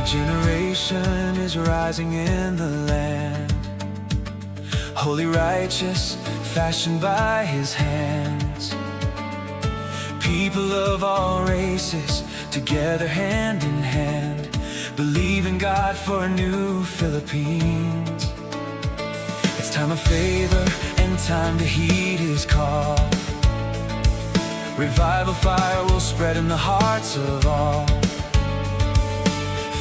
generation is rising in the land, holy, righteous, fashioned by his hands. People of all races, together hand in hand, believe in God for a new Philippines. It's time of favor and time to heed his call. Revival fire will spread in the hearts of all.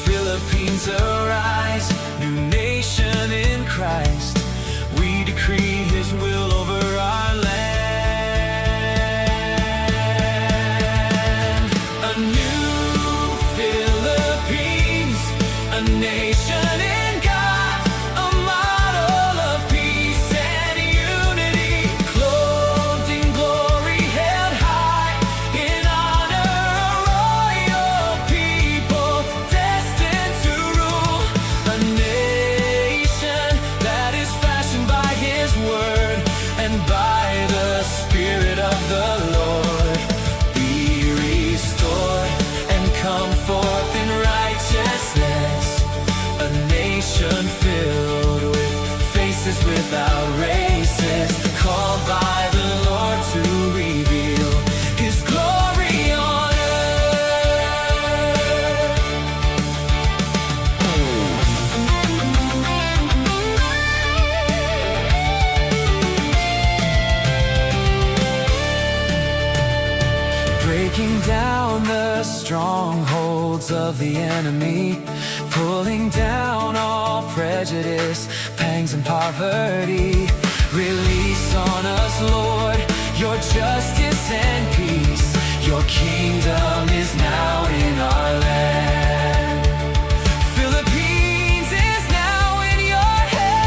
Philippines arise, new nation in Christ. We decree his will over our land. A new Philippines, a nation in God, a model of peace and unity, clothed in glory, held high in honor, a royal people destined to rule. A nation that is fashioned by his word and by the Spirit of the Lord. Be restored and come forth in righteousness, a nation filled with faces without races, called by the Lord to reveal his glory on earth. Breaking down the strongholds of the enemy, pulling down all prejudice, pangs and poverty. Release on us, Lord, your justice and peace. Your kingdom is now in our land. Philippines is now in your hand.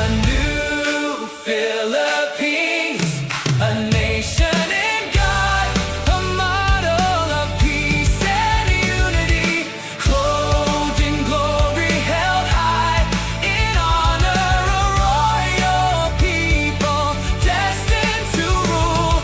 A new Philippines, a nation in God, a model of peace and unity, clothed in glory, held high in honor, a royal people destined to rule.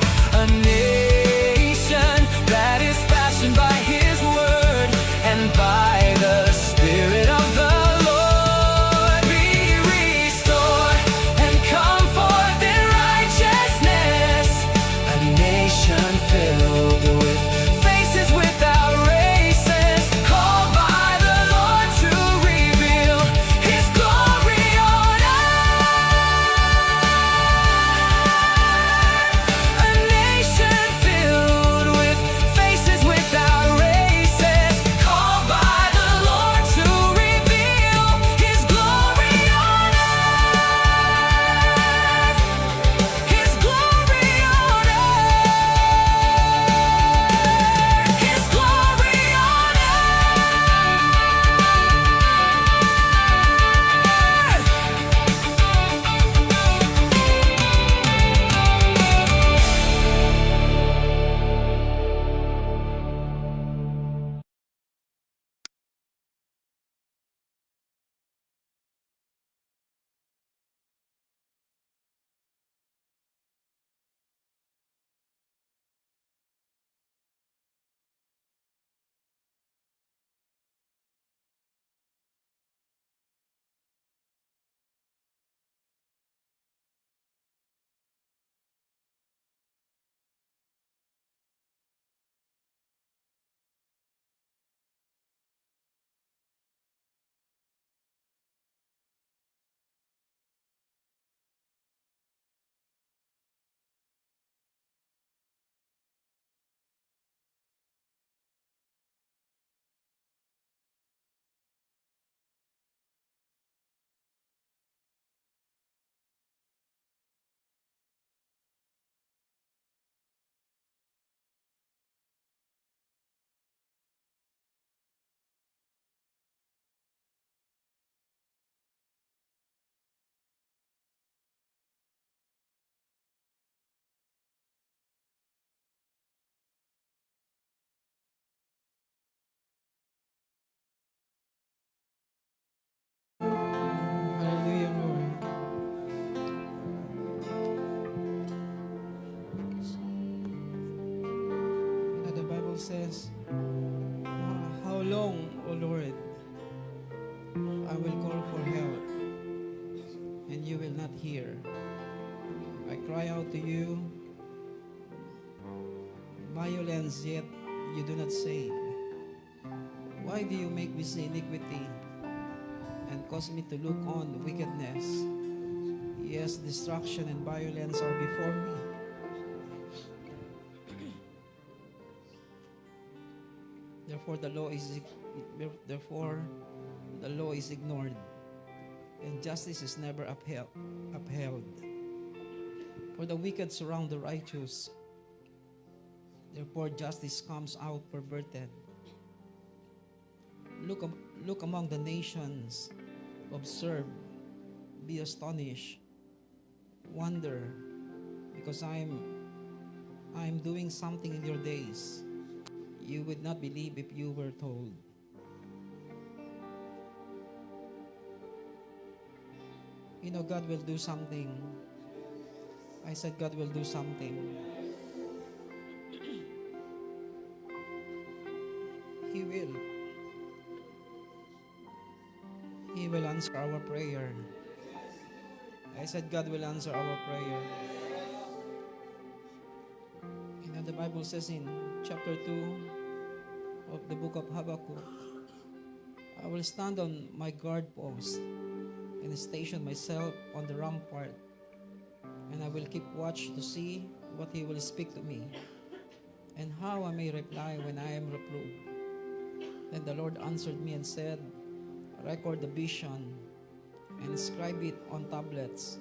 Bible says, how long, O Lord, I will call for help, and you will not hear. I cry out to you, violence, yet you do not save. Why do you make me see iniquity and cause me to look on wickedness? Yes, destruction and violence are before me. Therefore the law is ignored, and justice is never upheld. For the wicked surround the righteous, therefore justice comes out perverted. Look among the nations, observe, be astonished, wonder, because I am doing something in your days. You would not believe if you were told. You know, God will do something. I said God will do something. He will. He will answer our prayer. I said God will answer our prayer. You know, the Bible says in chapter 2 of the book of Habakkuk, I will stand on my guard post and station myself on the rampart, and I will keep watch to see what he will speak to me, and how I may reply when I am reproved. Then the Lord answered me and said, record the vision and inscribe it on tablets,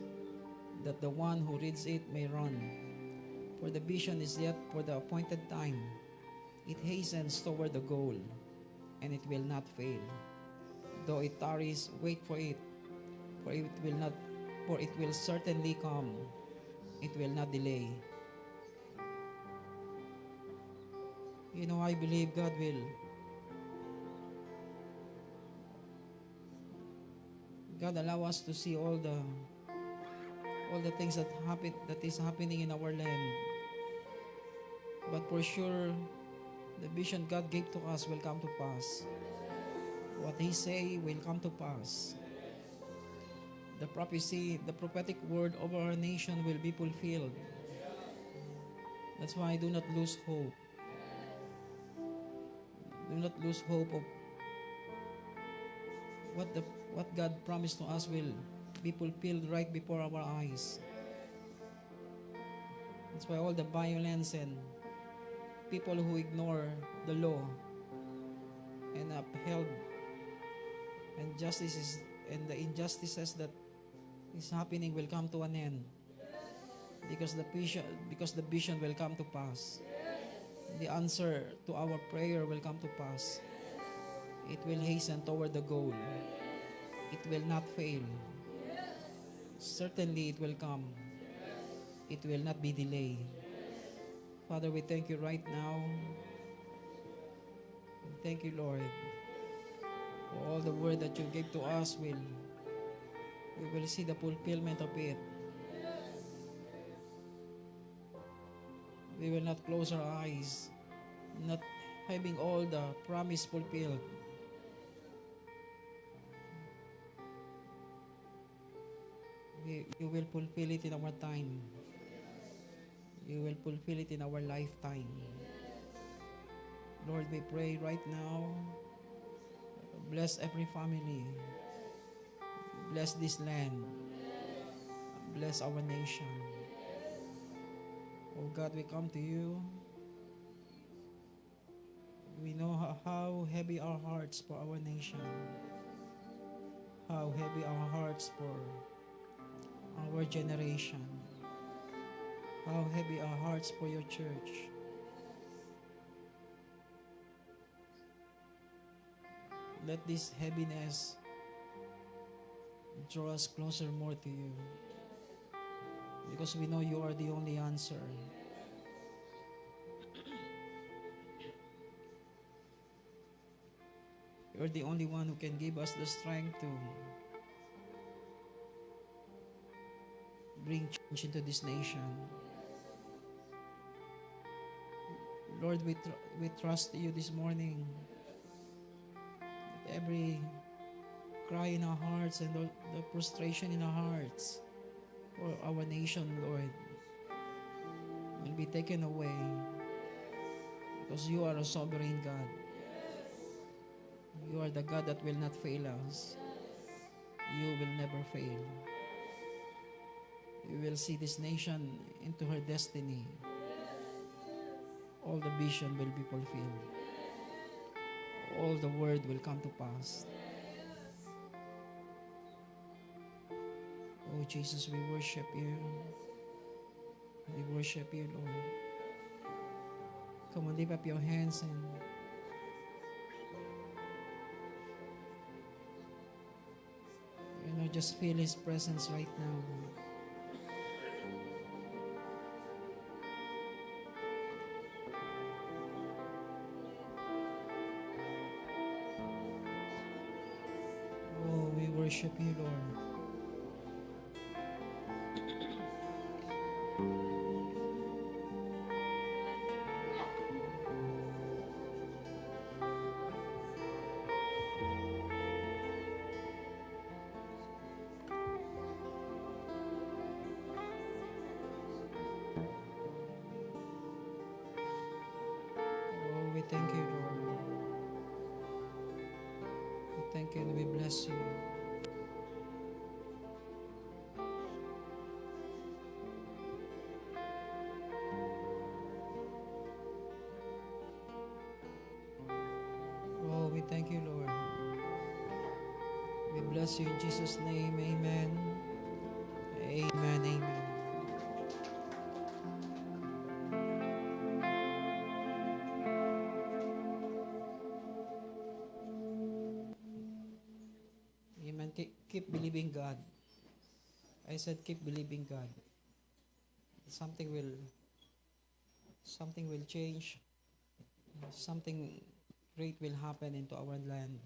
that the one who reads it may run. For the vision is yet for the appointed time. It hastens toward the goal, and it will not fail. Though it tarries, wait for it, for it will certainly come. It will not delay. You know, I believe God will. God allow us to see all the things that is happening in our land. But for sure, the vision God gave to us will come to pass. What He say will come to pass. The prophecy, the prophetic word over our nation will be fulfilled. That's why I do not lose hope. Do not lose hope of what God promised to us will be fulfilled right before our eyes. That's why all the violence and people who ignore the law and upheld and and the injustices that is happening will come to an end, because the vision will come to pass. The answer to our prayer will come to pass. It will hasten toward the goal. It will not fail. Certainly it will come. It will not be delayed. Father, we thank you right now. Thank you, Lord, for all the word that you gave to us. We will see the fulfillment of it. We will not close our eyes, not having all the promise fulfilled. You will fulfill it in our time. You will fulfill it in our lifetime. Lord, we pray right now, bless every family. Bless this land. Bless our nation. Oh God, we come to you. We know how heavy our hearts for our nation. How heavy our hearts for our generation. How heavy our hearts for your church. Let this heaviness draw us closer more to you, because we know you are the only answer. You're the only one who can give us the strength to bring change into this nation. Lord, we trust you this morning. That every cry in our hearts and the frustration in our hearts for our nation, Lord, will be taken away because you are a sovereign God. You are the God that will not fail us. You will never fail. You will see this nation into her destiny. All the vision will be fulfilled. All the word will come to pass. Oh Jesus, we worship you. We worship you, Lord. Come on, lift up your hands and just feel His presence right now. Oh, we worship you, Lord. Oh, we thank you, Lord. We thank you and we bless you. Oh, we thank you, Lord. We bless you in Jesus' name. Amen. Amen. Amen. Amen. Keep believing God. I said keep believing God. Something will change. Something great will happen into our land.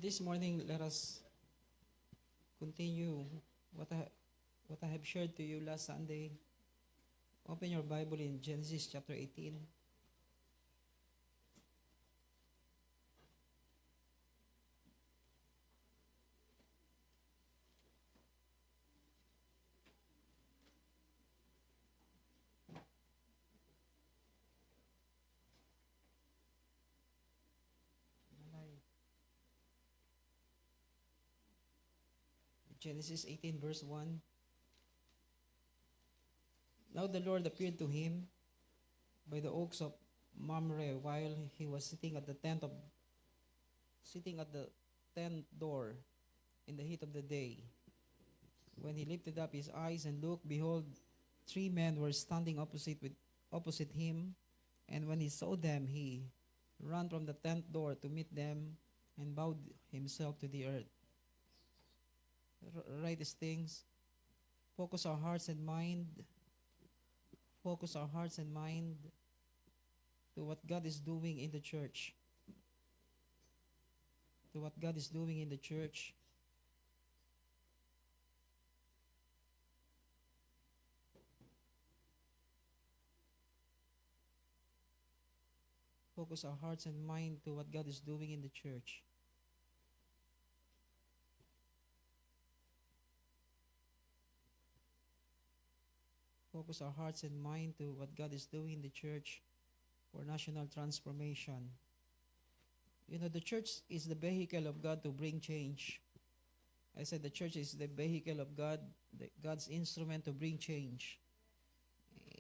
This morning, let us continue what I have shared to you last Sunday. Open your Bible in Genesis chapter 18. Genesis 18 verse 1. Now the Lord appeared to him by the oaks of Mamre while he was sitting at the tent door in the heat of the day. When he lifted up his eyes and looked, behold, 3 men were standing opposite him. And when he saw them, he ran from the tent door to meet them and bowed himself to the earth. Write these things. Focus our hearts and mind. Focus our hearts and mind to what God is doing in the church. To what God is doing in the church. Focus our hearts and mind to what God is doing in the church. Focus our hearts and mind to what God is doing in the church for national transformation. The church is the vehicle of God to bring change. I said the church is the vehicle of God, God's instrument to bring change.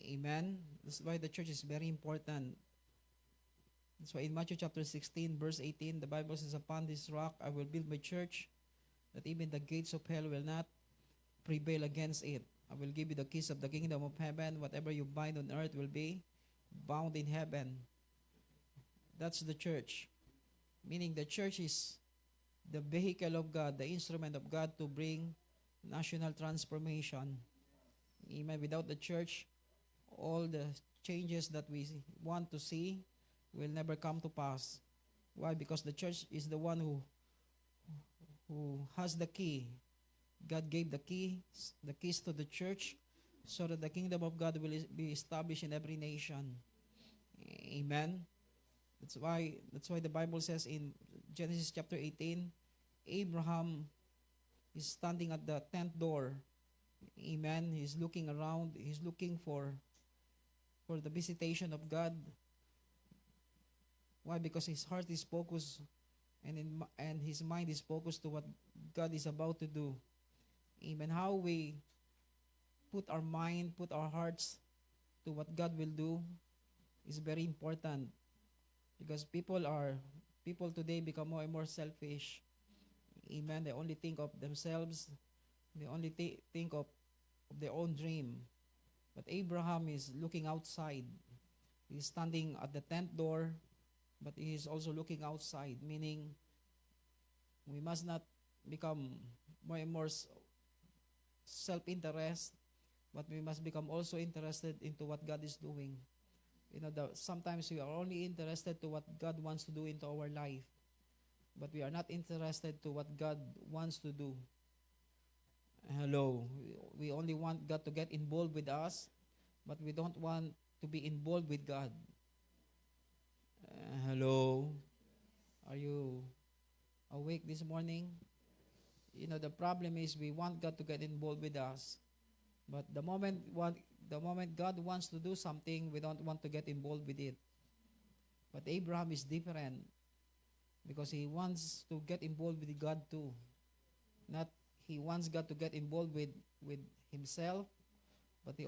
Amen? That's why the church is very important. That's why in Matthew chapter 16, verse 18, the Bible says, upon this rock I will build my church, that even the gates of hell will not prevail against it. I will give you the keys of the kingdom of heaven. Whatever you bind on earth will be bound in heaven. That's the church. Meaning the church is the vehicle of God, the instrument of God to bring national transformation. Amen. Without the church, all the changes that we want to see will never come to pass. Why? Because the church is the one who has the key. God gave the keys to the church, so that the kingdom of God will be established in every nation. Amen. That's why the Bible says in Genesis chapter 18, Abraham is standing at the tent door. Amen. He's looking around. He's looking for the visitation of God. Why? Because his heart is focused and his mind is focused to what God is about to do. Amen. How we put our mind, put our hearts to what God will do is very important, because people today become more and more selfish. Amen. They only think of themselves. They only think of their own dream. But Abraham is looking outside. He's standing at the tent door, but he is also looking outside, meaning we must not become more and more self-interest, but we must become also interested into what God is doing. Sometimes we are only interested to what God wants to do into our life, but we are not interested to what God wants to do. Hello. We only want God to get involved with us, but we don't want to be involved with God. Hello. Are you awake this morning? The problem is we want God to get involved with us, but the moment God wants to do something, we don't want to get involved with it. But Abraham is different, because he wants to get involved with God too. Not he wants God to get involved with himself, but he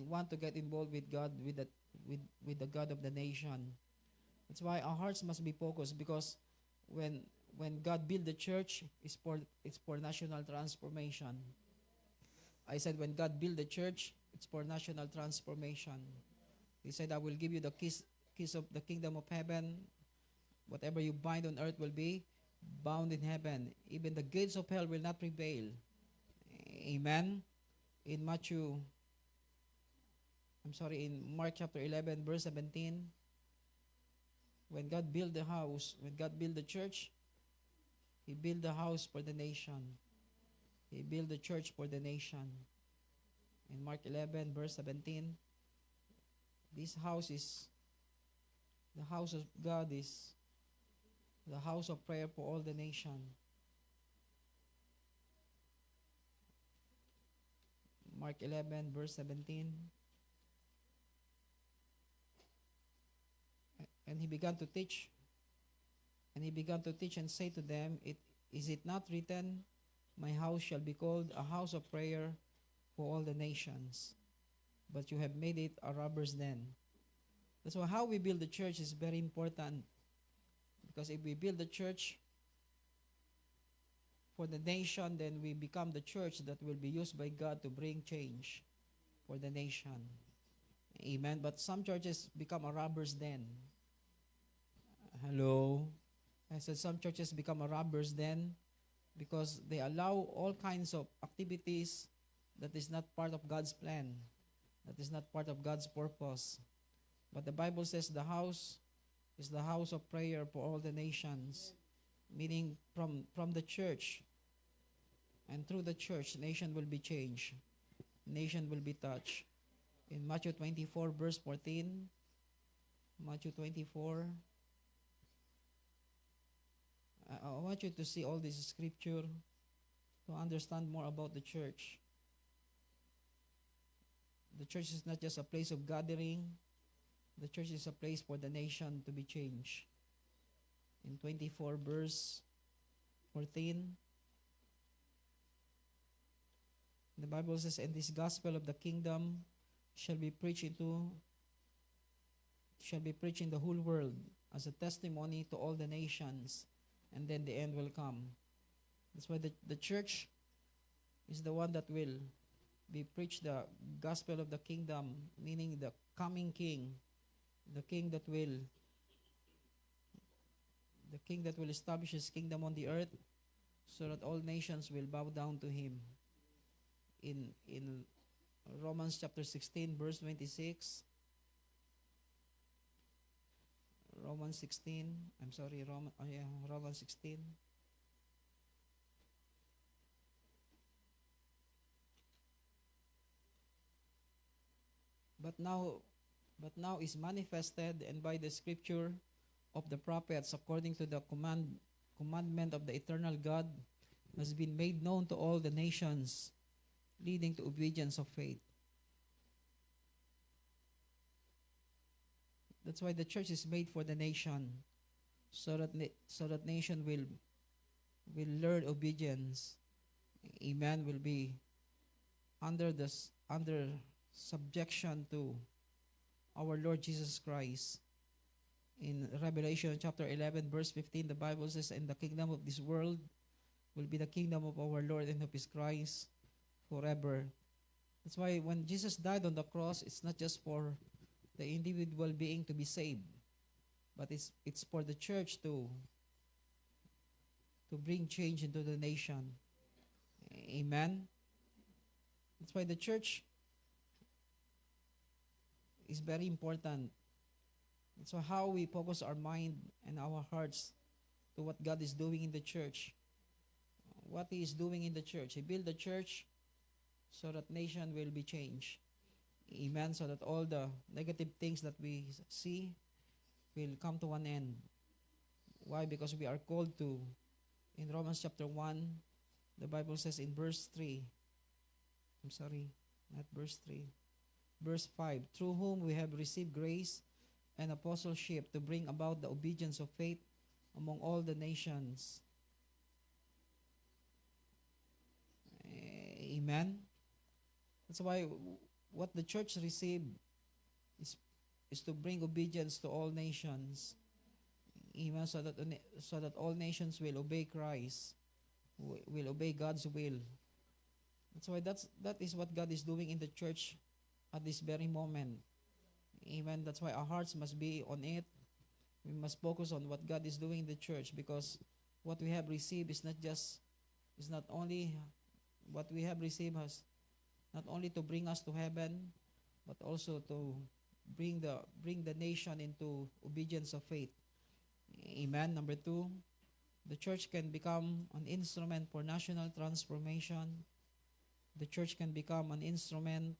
want to get involved with God, with the God of the nation. That's why our hearts must be focused, because when God built the church, it's for national transformation. I said when God built the church, it's for national transformation. He said, I will give you the keys of the kingdom of heaven. Whatever you bind on earth will be bound in heaven. Even the gates of hell will not prevail. Amen. In Mark chapter 11, verse 17, when God built the house, when God built the church, He built the house for the nation. He built the church for the nation. In Mark 11, verse 17, this house is, the house of God is the house of prayer for all the nation. Mark 11, verse 17. And he began to teach. And he began to teach and say to them, Is it not written, My house shall be called a house of prayer for all the nations, but you have made it a robber's den. That's why how we build the church is very important. Because if we build the church for the nation, then we become the church that will be used by God to bring change for the nation. Amen. But some churches become a robber's den. Hello. I said some churches become a robber's den because they allow all kinds of activities that is not part of God's plan, that is not part of God's purpose. But the Bible says the house is the house of prayer for all the nations, meaning from the church and through the church, nation will be changed, nation will be touched. In Matthew 24, verse 14, Matthew 24, I want you to see all this scripture to understand more about the church. The church is not just a place of gathering. The church is a place for the nation to be changed. In 24 verse 14, the Bible says, And this gospel of the kingdom shall be preached in the whole world as a testimony to all the nations, and then the end will come. That's why the church is the one that will be preached the gospel of the kingdom, meaning the coming king, the king that will establish his kingdom on the earth so that all nations will bow down to him. In Romans chapter 16 verse 26, Romans 16. But now is manifested, and by the scripture of the prophets, according to the commandment of the eternal God, has been made known to all the nations, leading to obedience of faith. That's why the church is made for the nation, so that nation will learn obedience. Amen. Will be under subjection to our Lord Jesus Christ. In Revelation chapter 11 verse 15, the Bible says, "And the kingdom of this world will be the kingdom of our Lord and of his Christ forever." That's why when Jesus died on the cross, it's not just for the individual being to be saved, but it's for the church to bring change into the nation. Amen. That's why the church is very important. So how we focus our mind and our hearts to what God is doing in the church. What He is doing in the church. He built the church so that nation will be changed. Amen. So that all the negative things that we see will come to an end. Why? Because we are called to, in Romans chapter 1, the Bible says in verse 3, not verse 3, verse 5, "Through whom we have received grace and apostleship to bring about the obedience of faith among all the nations." Amen. That's why what the church received is to bring obedience to all nations. Amen. So that all nations will obey Christ, will obey God's will. That's why that is what God is doing in the church at this very moment. Amen. That's why our hearts must be on it. We must focus on what God is doing in the church, because what we have received is not only what we have received has not only to bring us to heaven, but also to bring the nation into obedience of faith. Amen. Number 2, the church can become an instrument for national transformation. The church can become an instrument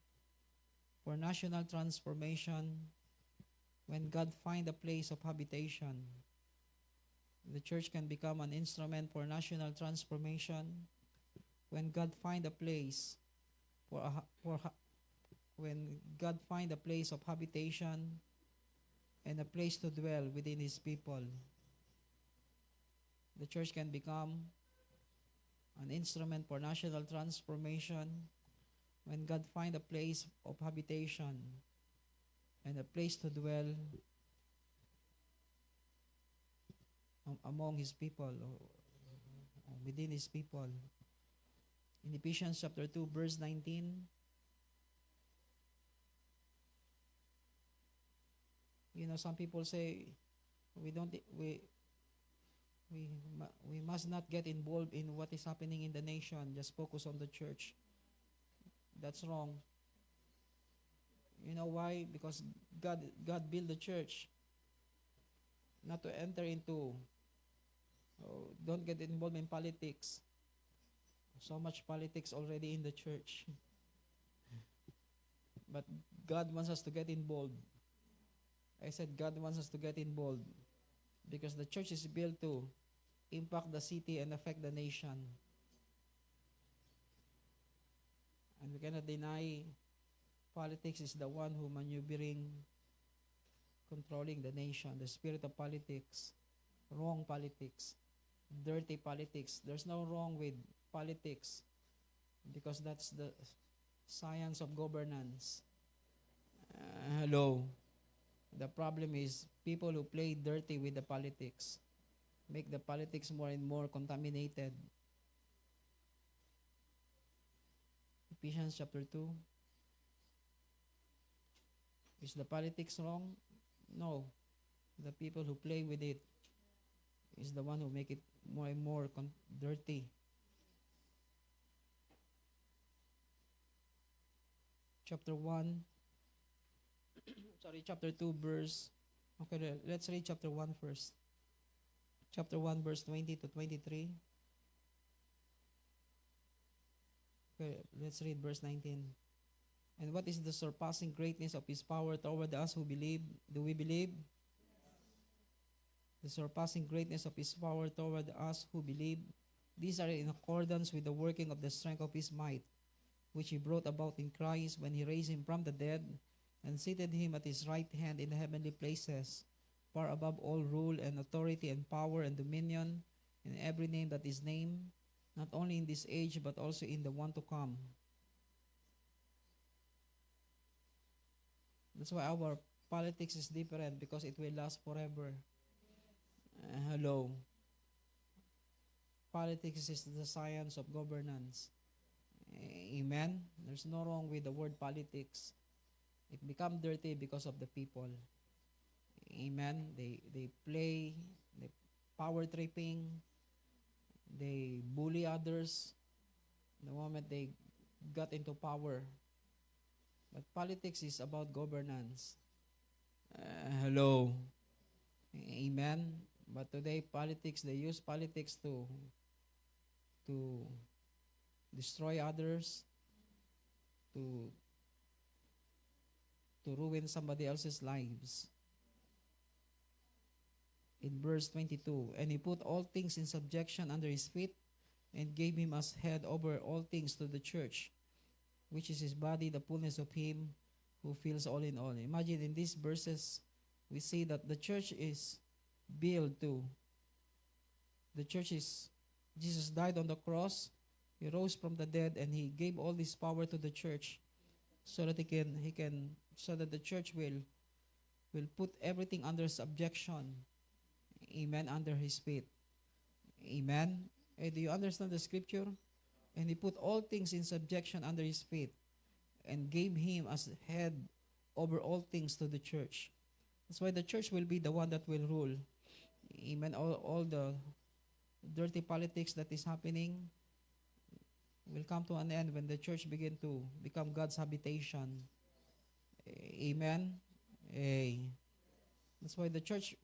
for national transformation when God find a place of habitation. The church can become an instrument for national transformation when God find a place when God find a place of habitation and a place to dwell within His people. The church can become an instrument for national transformation when God find a place of habitation and a place to dwell among His people, or within His people. In Ephesians chapter 2 verse 19, some people say we must not get involved in what is happening in the nation, just focus on the church. That's wrong. You know why? Because God built the church not to enter into, don't get involved in politics. So much politics already in the church. But God wants us to get involved. I said God wants us to get involved because the church is built to impact the city and affect the nation. And we cannot deny politics is the one who maneuvering, controlling the nation, the spirit of politics, wrong politics, dirty politics. There's no wrong with politics because that's the science of governance. Hello. The problem is people who play dirty with the politics, make the politics more and more contaminated. Ephesians chapter 2. Is the politics wrong? No. The people who play with it is the one who make it more and more dirty. Chapter 1, chapter 2, verse. Okay, let's read chapter 1 first. Chapter 1, verse 20 to 23. Okay, let's read verse 19. And what is the surpassing greatness of His power toward us who believe? Do we believe? The surpassing greatness of His power toward us who believe. These are in accordance with the working of the strength of His might, which He brought about in Christ when He raised Him from the dead and seated Him at His right hand in the heavenly places, far above all rule and authority and power and dominion, and every name that is named, not only in this age but also in the one to come. That's why our politics is different, because it will last forever. Hello. Politics is the science of governance. Amen. There's no wrong with the word politics. It become dirty because of the people. Amen. They play, they power tripping, they bully others the moment they got into power. But politics is about governance. Hello. Amen. But today politics, they use politics to destroy others, to ruin somebody else's lives. In verse 22, and He put all things in subjection under His feet, and gave Him as head over all things to the church, which is His body, the fullness of Him who fills all in all. Imagine in these verses, we see that the church is built to. The church is, Jesus died on the cross, He rose from the dead, and He gave all this power to the church so that so that the church will put everything under subjection. Amen. Under His feet. Amen. Do you understand the scripture? And He put all things in subjection under His feet, and gave Him as head over all things to the church. That's why the church will be the one that will rule. Amen. All the dirty politics that is happening will come to an end when the church begin to become God's habitation. Amen. That's why the church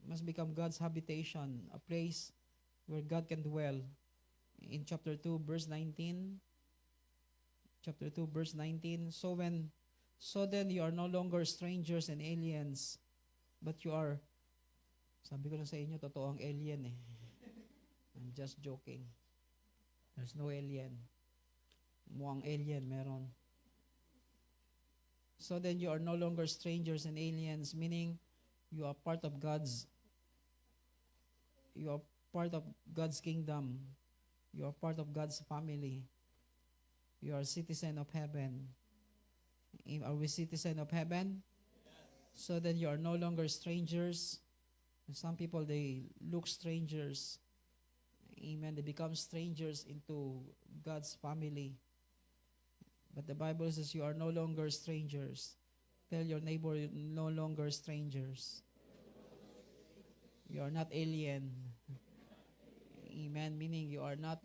must become God's habitation, a place where God can dwell. In chapter 2, verse 19, chapter 2, verse 19, so then you are no longer strangers and aliens, but you are, sabi ko na sa inyo, totoo ang alien eh. I'm just joking. There's no alien. Mukhang alien, meron. So then you are no longer strangers and aliens, meaning you are part of God's kingdom. You are part of God's family. You are a citizen of heaven. Are we citizen of heaven? Yes. So then you are no longer strangers. Some people, they look strangers. Amen. They become strangers into God's family. But the Bible says you are no longer strangers. Tell your neighbor, you're no longer strangers. You are not alien. Amen. Meaning you are not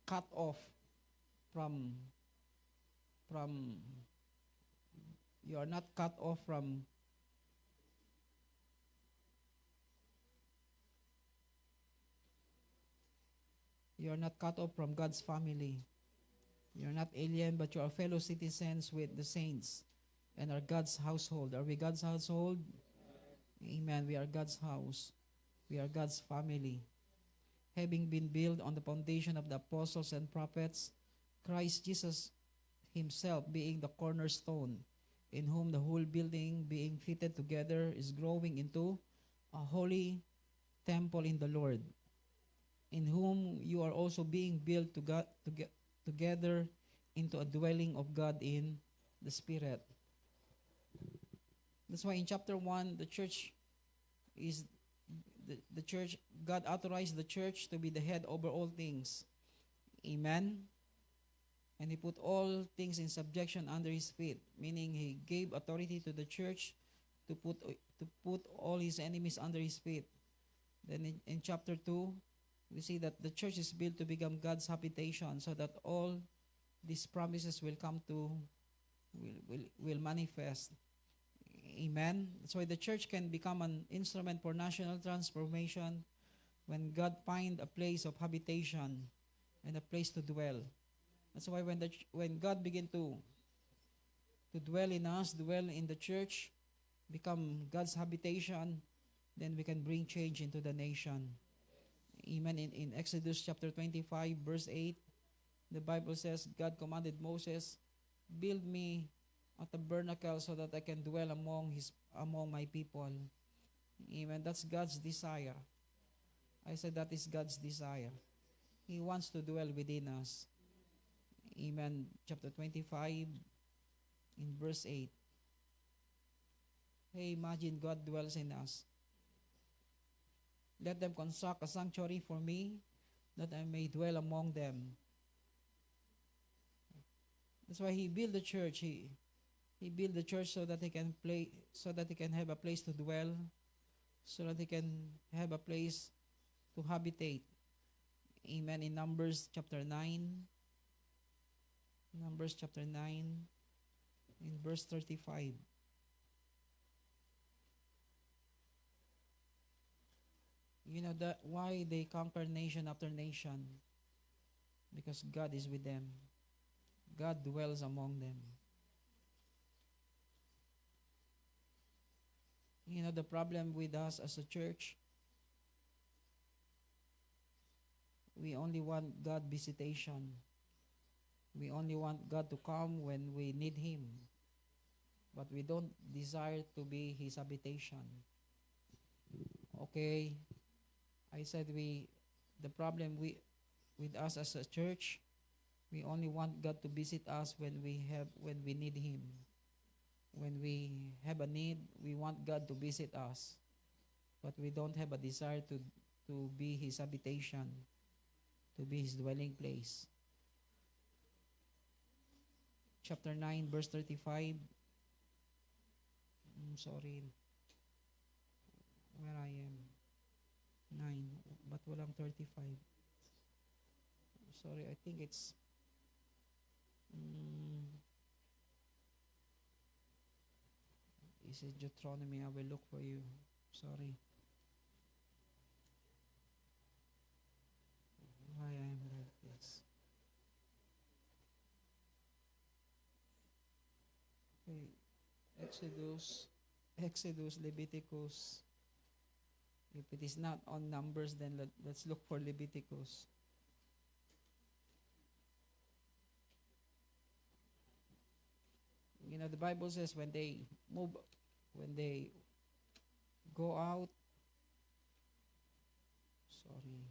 cut off from you are not cut off from God's family. You're not alien, but you are fellow citizens with the saints and are God's household. Are we God's household? Amen. We are God's house. We are God's family. Having been built on the foundation of the apostles and prophets, Christ Jesus Himself being the cornerstone, in whom the whole building being fitted together is growing into a holy temple in the Lord, in whom you are also being built together into a dwelling of God in the Spirit. That's why in chapter 1, the church is the church. God authorized the church to be the head over all things. Amen. And he put all things in subjection under his feet, meaning he gave authority to the church to put all his enemies under his feet. Then in chapter 2, we see that the church is built to become God's habitation so that all these promises will come to will manifest. Amen. That's why the church can become an instrument for national transformation when God find a place of habitation and a place to dwell. That's why when God begin to dwell in us, dwell in the church, become God's habitation, then we can bring change into the nation. Amen. In Exodus chapter 25, verse 8, the Bible says, God commanded Moses, build me a tabernacle so that I can dwell among my people. Amen. That's God's desire. I said that is God's desire. He wants to dwell within us. Amen. Chapter 25, in verse 8. Hey, imagine God dwells in us. Let them construct a sanctuary for me, that I may dwell among them. That's why He built the church. He built the church so that He can have a place to dwell, so that He can have a place to habitate. Amen. In Numbers chapter 9, in verse 35. You know that why they conquer nation after nation? Because God is with them. God dwells among them. You know the problem with us as a church? We only want God visitation. We only want God to come when we need Him. But we don't desire to be His habitation. Okay? I said the problem with us as a church, we only want God to visit us when we need Him. When we have a need, we want God to visit us. But we don't have a desire to be His habitation, to be His dwelling place. Chapter 9, verse 35. Sorry. Where I am. 9, but walang 35. Sorry, I think it's is it Deuteronomy? I will look for you. Sorry. Why I am like this? Okay. Exodus, Leviticus. If it is not on Numbers, then let's look for Leviticus. You know, the Bible says when they go out, sorry.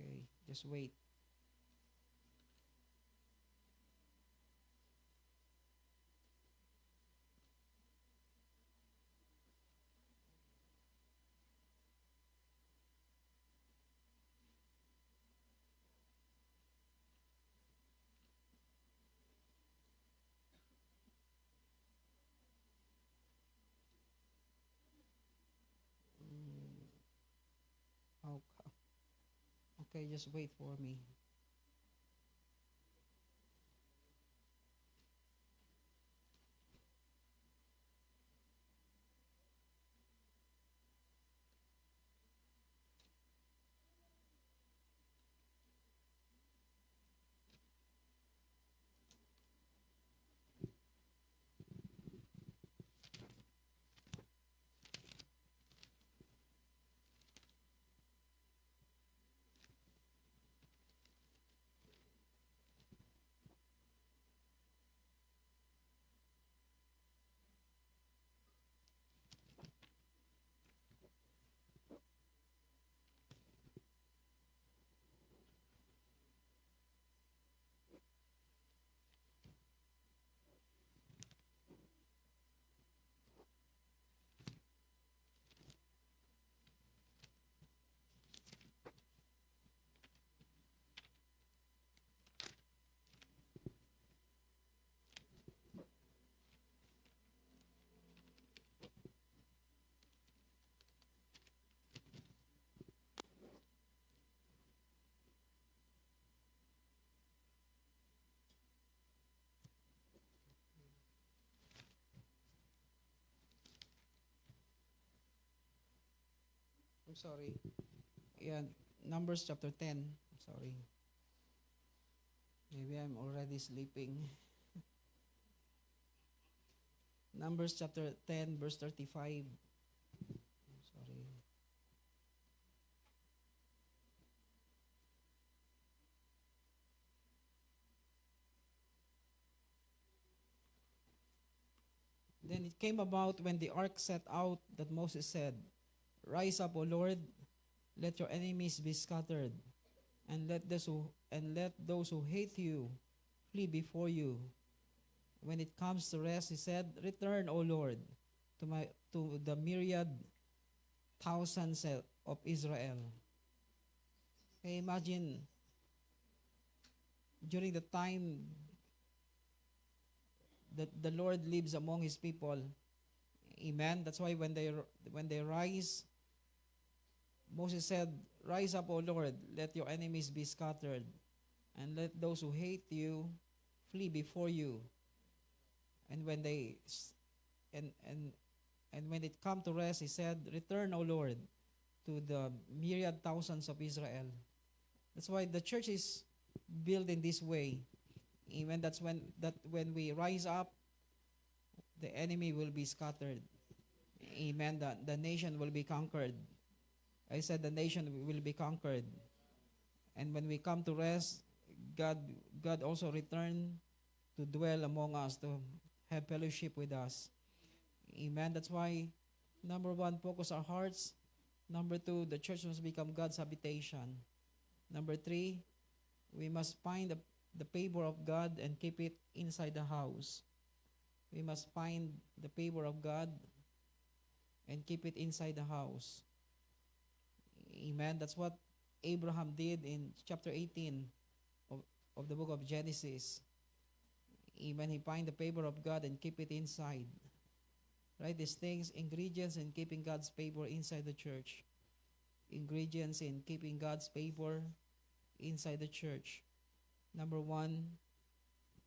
Okay, just wait. Okay, just wait for me. I'm sorry. Yeah, Numbers chapter 10. I'm sorry. Maybe I'm already sleeping. Numbers chapter 10, verse 35. I'm sorry. Then it came about when the ark set out that Moses said, Rise up, O Lord, let your enemies be scattered, and let those who hate you flee before you. When it comes to rest, he said, Return, O Lord, to the myriad thousands of Israel. Okay, imagine during the time that the Lord lives among his people. Amen. That's why when they rise, Moses said, Rise up, O Lord, let your enemies be scattered, and let those who hate you flee before you. And when they and when it come to rest, he said, Return, O Lord, to the myriad thousands of Israel. That's why the church is built in this way. Even when we rise up, the enemy will be scattered. Amen. The nation will be conquered. I said the nation will be conquered. And when we come to rest, God also return to dwell among us, to have fellowship with us. Amen. That's why, number one, focus our hearts. Number two, the church must become God's habitation. Number three, we must find the favor of God and keep it inside the house. We must find the favor of God and keep it inside the house. Amen. That's what Abraham did in chapter 18 of the book of Genesis. Amen. He find the favor of God and keep it inside. Right? These things, ingredients in keeping God's favor inside the church. Ingredients in keeping God's favor inside the church. Number one,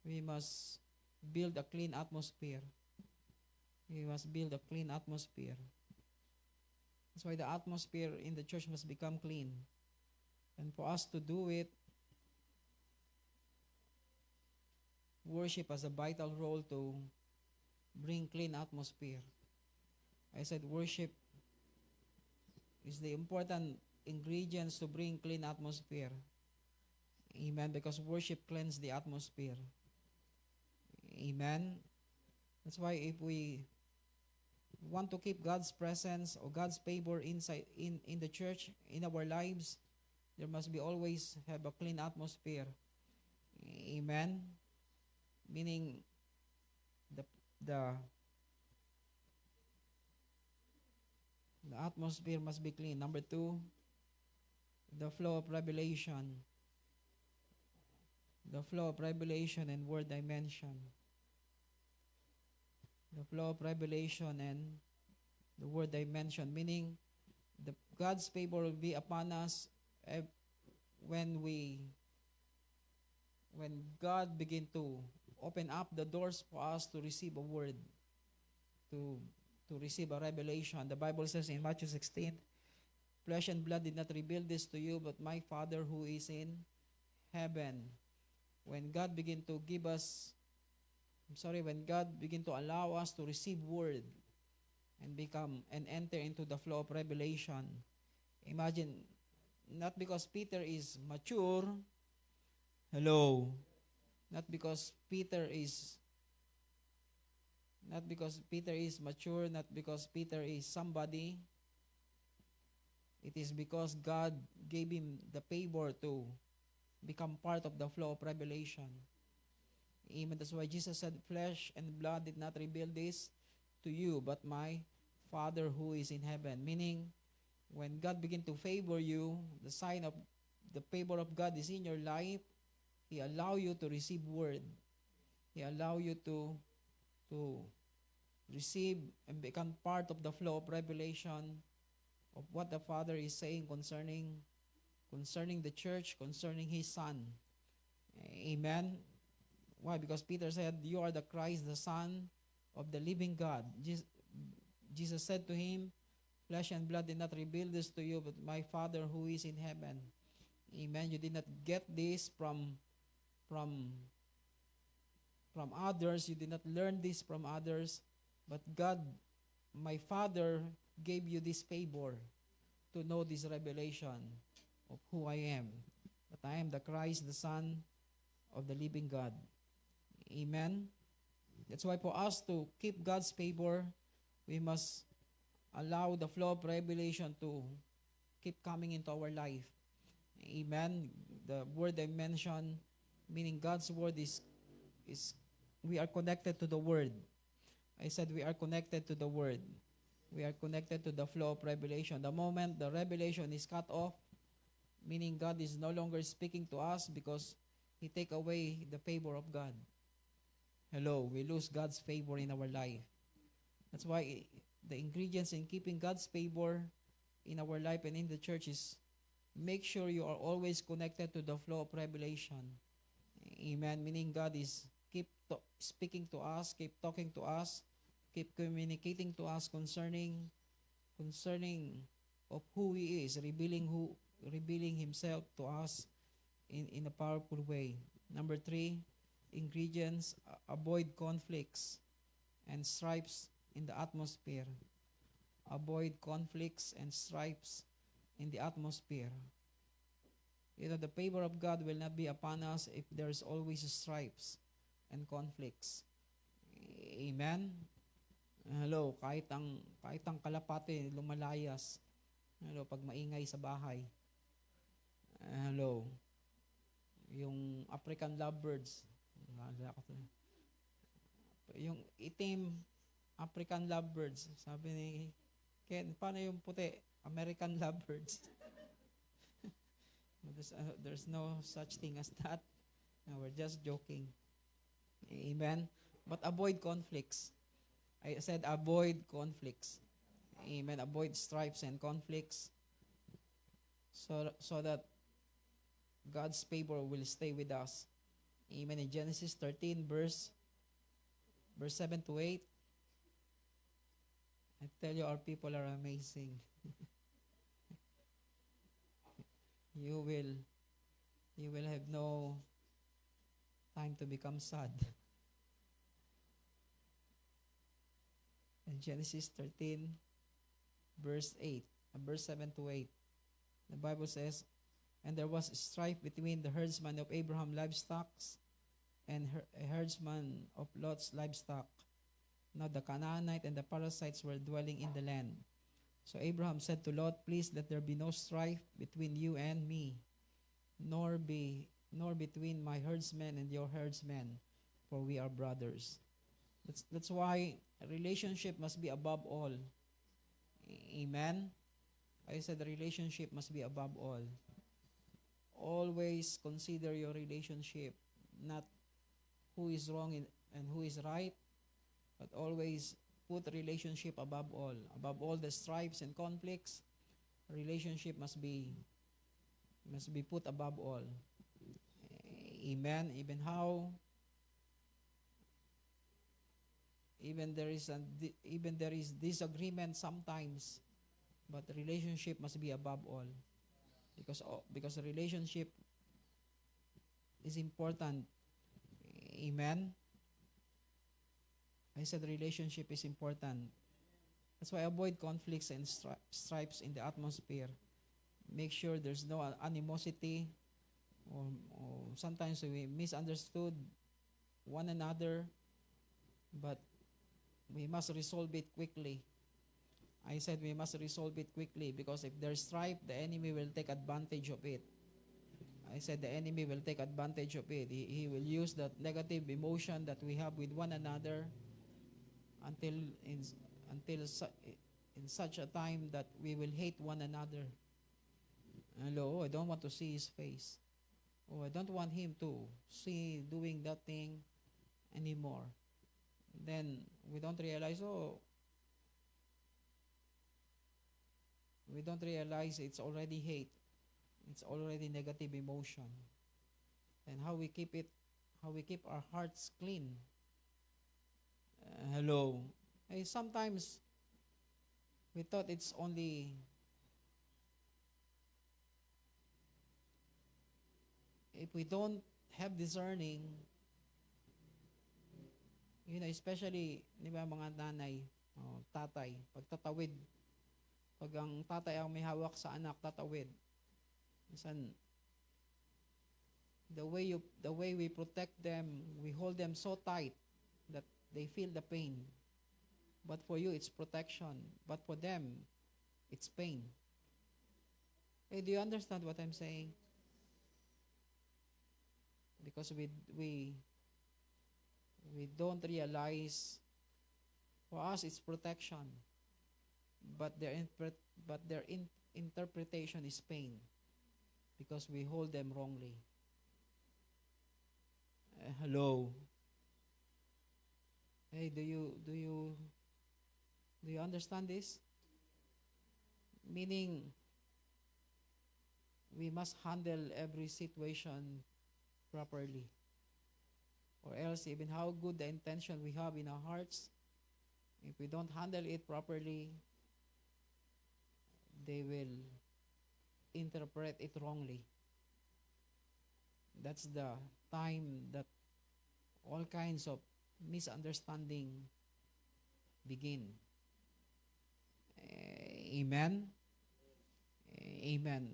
we must build a clean atmosphere. We must build a clean atmosphere. That's why the atmosphere in the church must become clean. And for us to do it, worship has a vital role to bring clean atmosphere. I said worship is the important ingredients to bring clean atmosphere. Amen. Because worship cleanses the atmosphere. Amen. That's why if we want to keep God's presence or God's favor inside in the church, in our lives, there must be always have a clean atmosphere. Amen. Meaning the atmosphere must be clean. Number two, the flow of revelation. The flow of revelation and word dimension. The flow of revelation and the word dimension, meaning God's favor will be upon us when God begin to open up the doors for us to receive a word, to receive a revelation. The Bible says in Matthew 16, Flesh and blood did not reveal this to you, but my Father who is in heaven. When God begin to give us, when God begin to allow us to receive word and enter into the flow of revelation. Imagine, not because Peter is mature, hello, not because Peter is mature, not because Peter is somebody. It is because God gave him the favor to become part of the flow of revelation. Amen. That's why Jesus said, Flesh and blood did not reveal this to you, but my Father who is in heaven. Meaning, when God begin to favor you, the sign of the favor of God is in your life. He allow you to receive word. He allow you to receive and become part of the flow of revelation of what the Father is saying concerning the church, concerning His Son. Amen. Why? Because Peter said, You are the Christ, the Son of the living God. Jesus said to him, Flesh and blood did not reveal this to you, but my Father who is in heaven. Amen. You did not get this from from others. You did not learn this from others, but God, my Father, gave you this favor to know this revelation of who I am, that I am the Christ, the Son of the living God. Amen. That's why for us to keep God's favor, we must allow the flow of revelation to keep coming into our life. Amen. The word I mentioned, meaning God's word is we are connected to the word. I said we are connected to the word. We are connected to the flow of revelation. The moment the revelation is cut off, meaning God is no longer speaking to us because He take away the favor of God. Hello, we lose God's favor in our life. That's why the ingredients in keeping God's favor in our life and in the church is make sure you are always connected to the flow of revelation. Amen. Meaning God is speaking to us, keep talking to us, keep communicating to us concerning of who He is, revealing Himself to us in a powerful way. Number 3, ingredients: avoid conflicts and strifes in the atmosphere. Avoid conflicts and strifes in the atmosphere. The favor of God will not be upon us if there's always strifes and conflicts. Amen. Hello, kahit ang kalapate lumalayas. Hello, pag maingay sa bahay. Hello. Yung African lovebirds. Yung itim African lovebirds. Sabi ni Ken, paano yung puti? American lovebirds. There's no such thing as that. No, we're just joking. Amen. But avoid conflicts. I said avoid conflicts. Amen. Avoid strifes and conflicts so that God's favor will stay with us. Amen. In Genesis 13 verse 7 to 8, I tell you, our people are amazing. You will have no time to become sad. In Genesis 13, verse 7 to 8, the Bible says, "And there was strife between the herdsman of Abraham's livestock and a herdsman of Lot's livestock. Now the Canaanite and the Perizzites were dwelling in the land. So Abraham said to Lot, Please let there be no strife between you and me, nor between my herdsmen and your herdsmen, for we are brothers." That's why a relationship must be above all. Amen. I said the relationship must be above all. Always consider your relationship, not who is wrong and who is right, but always put relationship above all. Above all the strifes and conflicts, relationship must be put above all. Amen. Even there is disagreement sometimes, but relationship must be above all, because the relationship is important. Amen. I said relationship is important. That's why avoid conflicts and stripes in the atmosphere. Make sure there's no animosity, or sometimes we misunderstood one another, but we must resolve it quickly. I said we must resolve it quickly, because if there's strife, the enemy will take advantage of it. I said the enemy will take advantage of it. He will use that negative emotion that we have with one another until in such a time that we will hate one another. Hello, I don't want to see his face. Oh, I don't want him to see doing that thing anymore. Then we don't realize, it's already hate. It's already negative emotion. And how we keep our hearts clean. Hello. Sometimes We thought it's only if we don't have discerning, especially, di ba, mga nanay, tatay, pagtatawid, pag ang tatay ang may hawak sa anak, tatawid. Minsan, the way we protect them, we hold them so tight that they feel the pain. But for you, it's protection. But for them, it's pain. Hey, do you understand what I'm saying? Because we don't realize, for us it's protection, but their interpretation is pain, because we hold them wrongly. Hello. Hey, do you understand this? Meaning, we must handle every situation properly. Or else, even how good the intention we have in our hearts, if we don't handle it properly, they will interpret it wrongly. That's the time that all kinds of misunderstanding begin. Amen? Amen.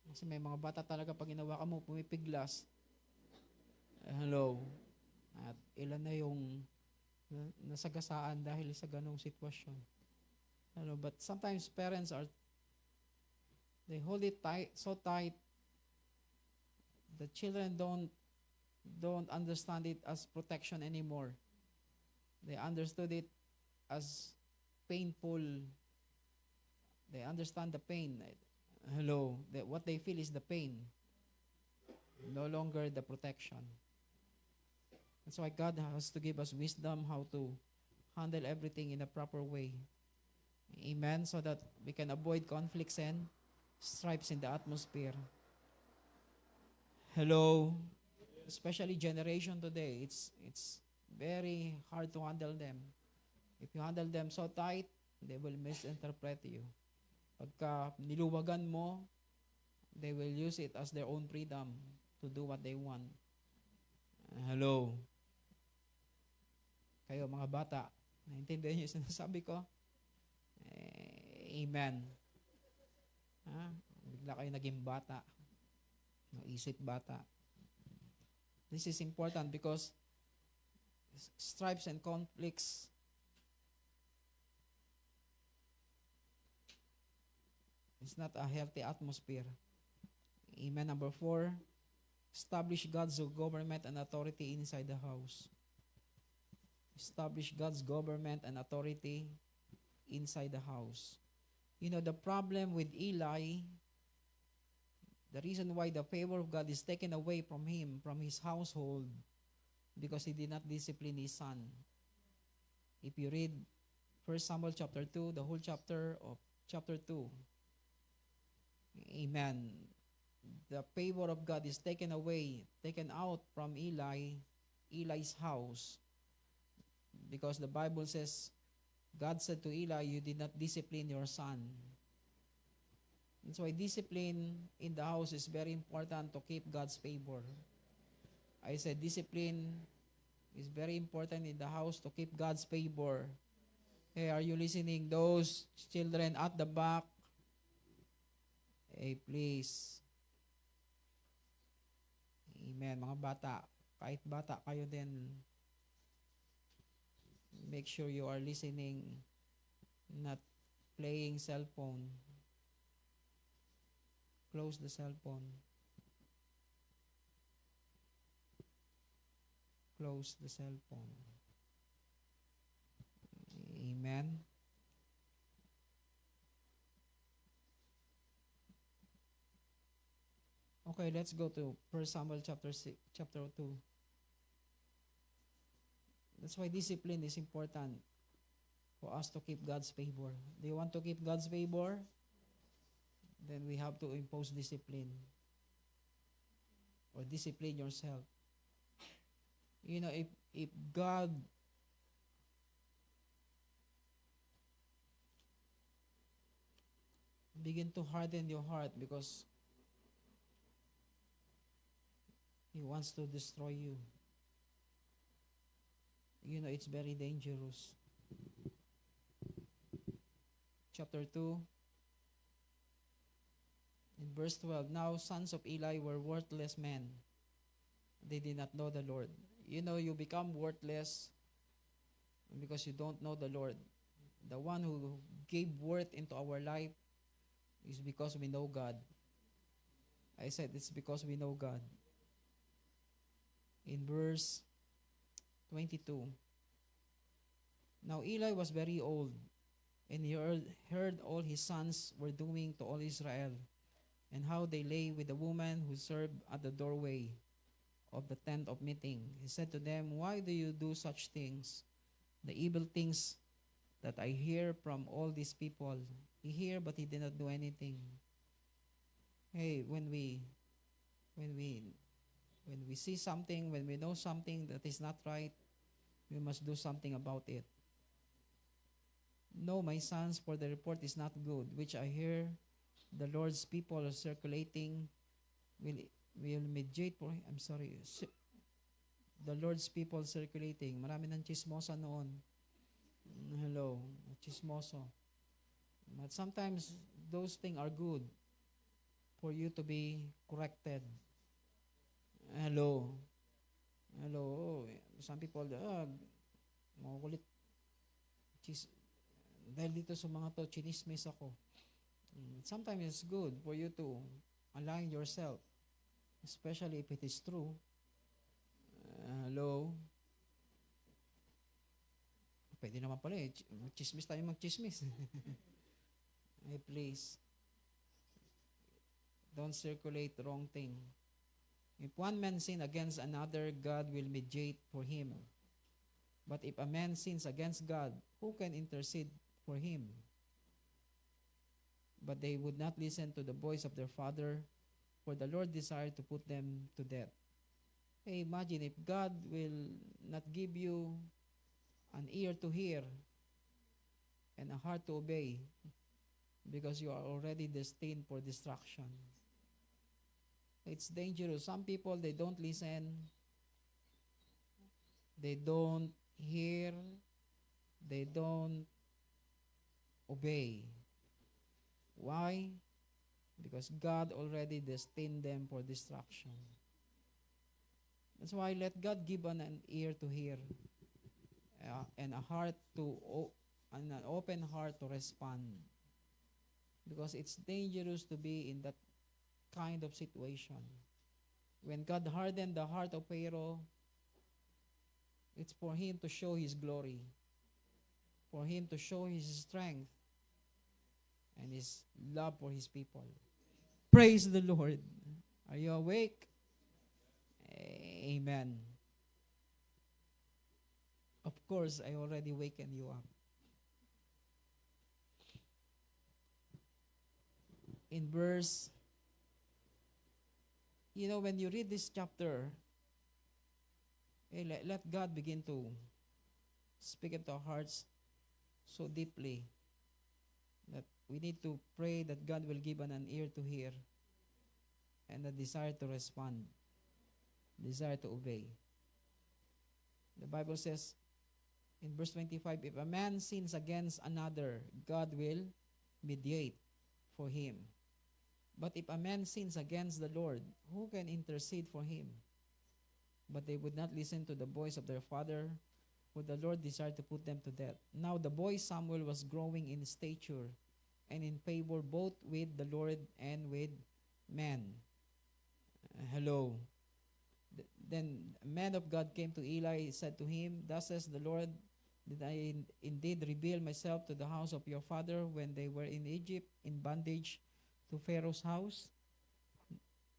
Kasi may mga bata talaga pag hinawakan mo, pumipiglas. Hello. At ilan na yung nasagasaan dahil sa ganong sitwasyon. Hello. But sometimes parents they hold it tight, so tight. The children don't understand it as protection anymore. They understood it as painful. They understand the pain. Hello. What they feel is the pain, no longer the protection. That's why God has to give us wisdom how to handle everything in a proper way. Amen. So that we can avoid conflicts and stripes in the atmosphere. Hello. Especially generation today, it's very hard to handle them. If you handle them so tight, they will misinterpret you. Pagka niluwagan mo, they will use it as their own freedom to do what they want. Hello. Kayo mga bata, naintindihan niyo yung sinasabi ko? Amen. Bigla kayo naging bata. Isip bata. This is important because stripes and conflicts is not a healthy atmosphere. Amen. Number 4, establish God's government and authority inside the house. Establish God's government and authority inside the house. The problem with Eli, the reason why the favor of God is taken away from him, from his household, because he did not discipline his son. If you read 1 Samuel chapter 2, the whole chapter of chapter 2, amen, the favor of God is taken out from Eli's house, because the Bible says, God said to Eli, you did not discipline your son. That's why discipline in the house is very important to keep God's favor. I said discipline is very important in the house to keep God's favor. Hey, are you listening? Those children at the back, hey, please. Amen. Mga bata, kahit bata kayo din, make sure you are listening, not playing cellphone. Close the cell phone. Close the cell phone. Amen. Okay, let's go to 1 Samuel chapter 2. That's why discipline is important for us to keep God's favor. Do you want to keep God's favor? Then we have to impose discipline. Or discipline yourself. if God begin to harden your heart because He wants to destroy you, you know it's very dangerous. Chapter 2, in verse 12, now sons of Eli were worthless men. They did not know the Lord. You know, you become worthless because you don't know the Lord. The one who gave worth into our life is because we know God. I said it's because we know God. In verse 22, now Eli was very old, and he heard all his sons were doing to all Israel, and how they lay with the woman who served at the doorway of the tent of meeting. He said to them, why do you do such things? The evil things that I hear from all these people. He hear, but he did not do anything. Hey, when we see something, when we know something that is not right, we must do something about it. No, my sons, for the report is not good, which I hear the Lord's people are circulating, will mediate for, the Lord's people circulating. Marami ng chismosa noon. Hello, chismoso. But sometimes those things are good for you to be corrected. Hello. Some people, makukulit. Dahil dito sa mga to, chinismis ako. Sometimes it's good for you to align yourself, especially if it is true. Hello. Pwede naman pala eh. Chismis tayo magchismis. Hey, please. Don't circulate the wrong thing. If one man sin against another, God will mediate for him. But if a man sins against God, who can intercede for him? But they would not listen to the voice of their father, for the Lord desired to put them to death. Hey, imagine if God will not give you an ear to hear and a heart to obey, because you are already destined for destruction. It's dangerous. Some people, they don't listen, they don't hear, they don't obey. Why? Because God already destined them for destruction. That's why let God give an ear to hear and a heart to and an open heart to respond. Because it's dangerous to be in that kind of situation. When God hardened the heart of Pharaoh, it's for him to show his glory, for him to show his strength and his love for his people. Praise the Lord. Are you awake? Amen. Of course, I already wakened you up. In verse, when you read this chapter, let God begin to speak into our hearts so deeply that we need to pray that God will give an ear to hear and a desire to respond, desire to obey. The Bible says in verse 25, if a man sins against another, God will mediate for him. But if a man sins against the Lord, who can intercede for him? But they would not listen to the voice of their father, for the Lord desired to put them to death. Now the boy Samuel was growing in stature and in favor both with the Lord and with men. Hello. Then a man of God came to Eli, said to him, thus says the Lord, did I indeed reveal myself to the house of your father when they were in Egypt in bondage to Pharaoh's house?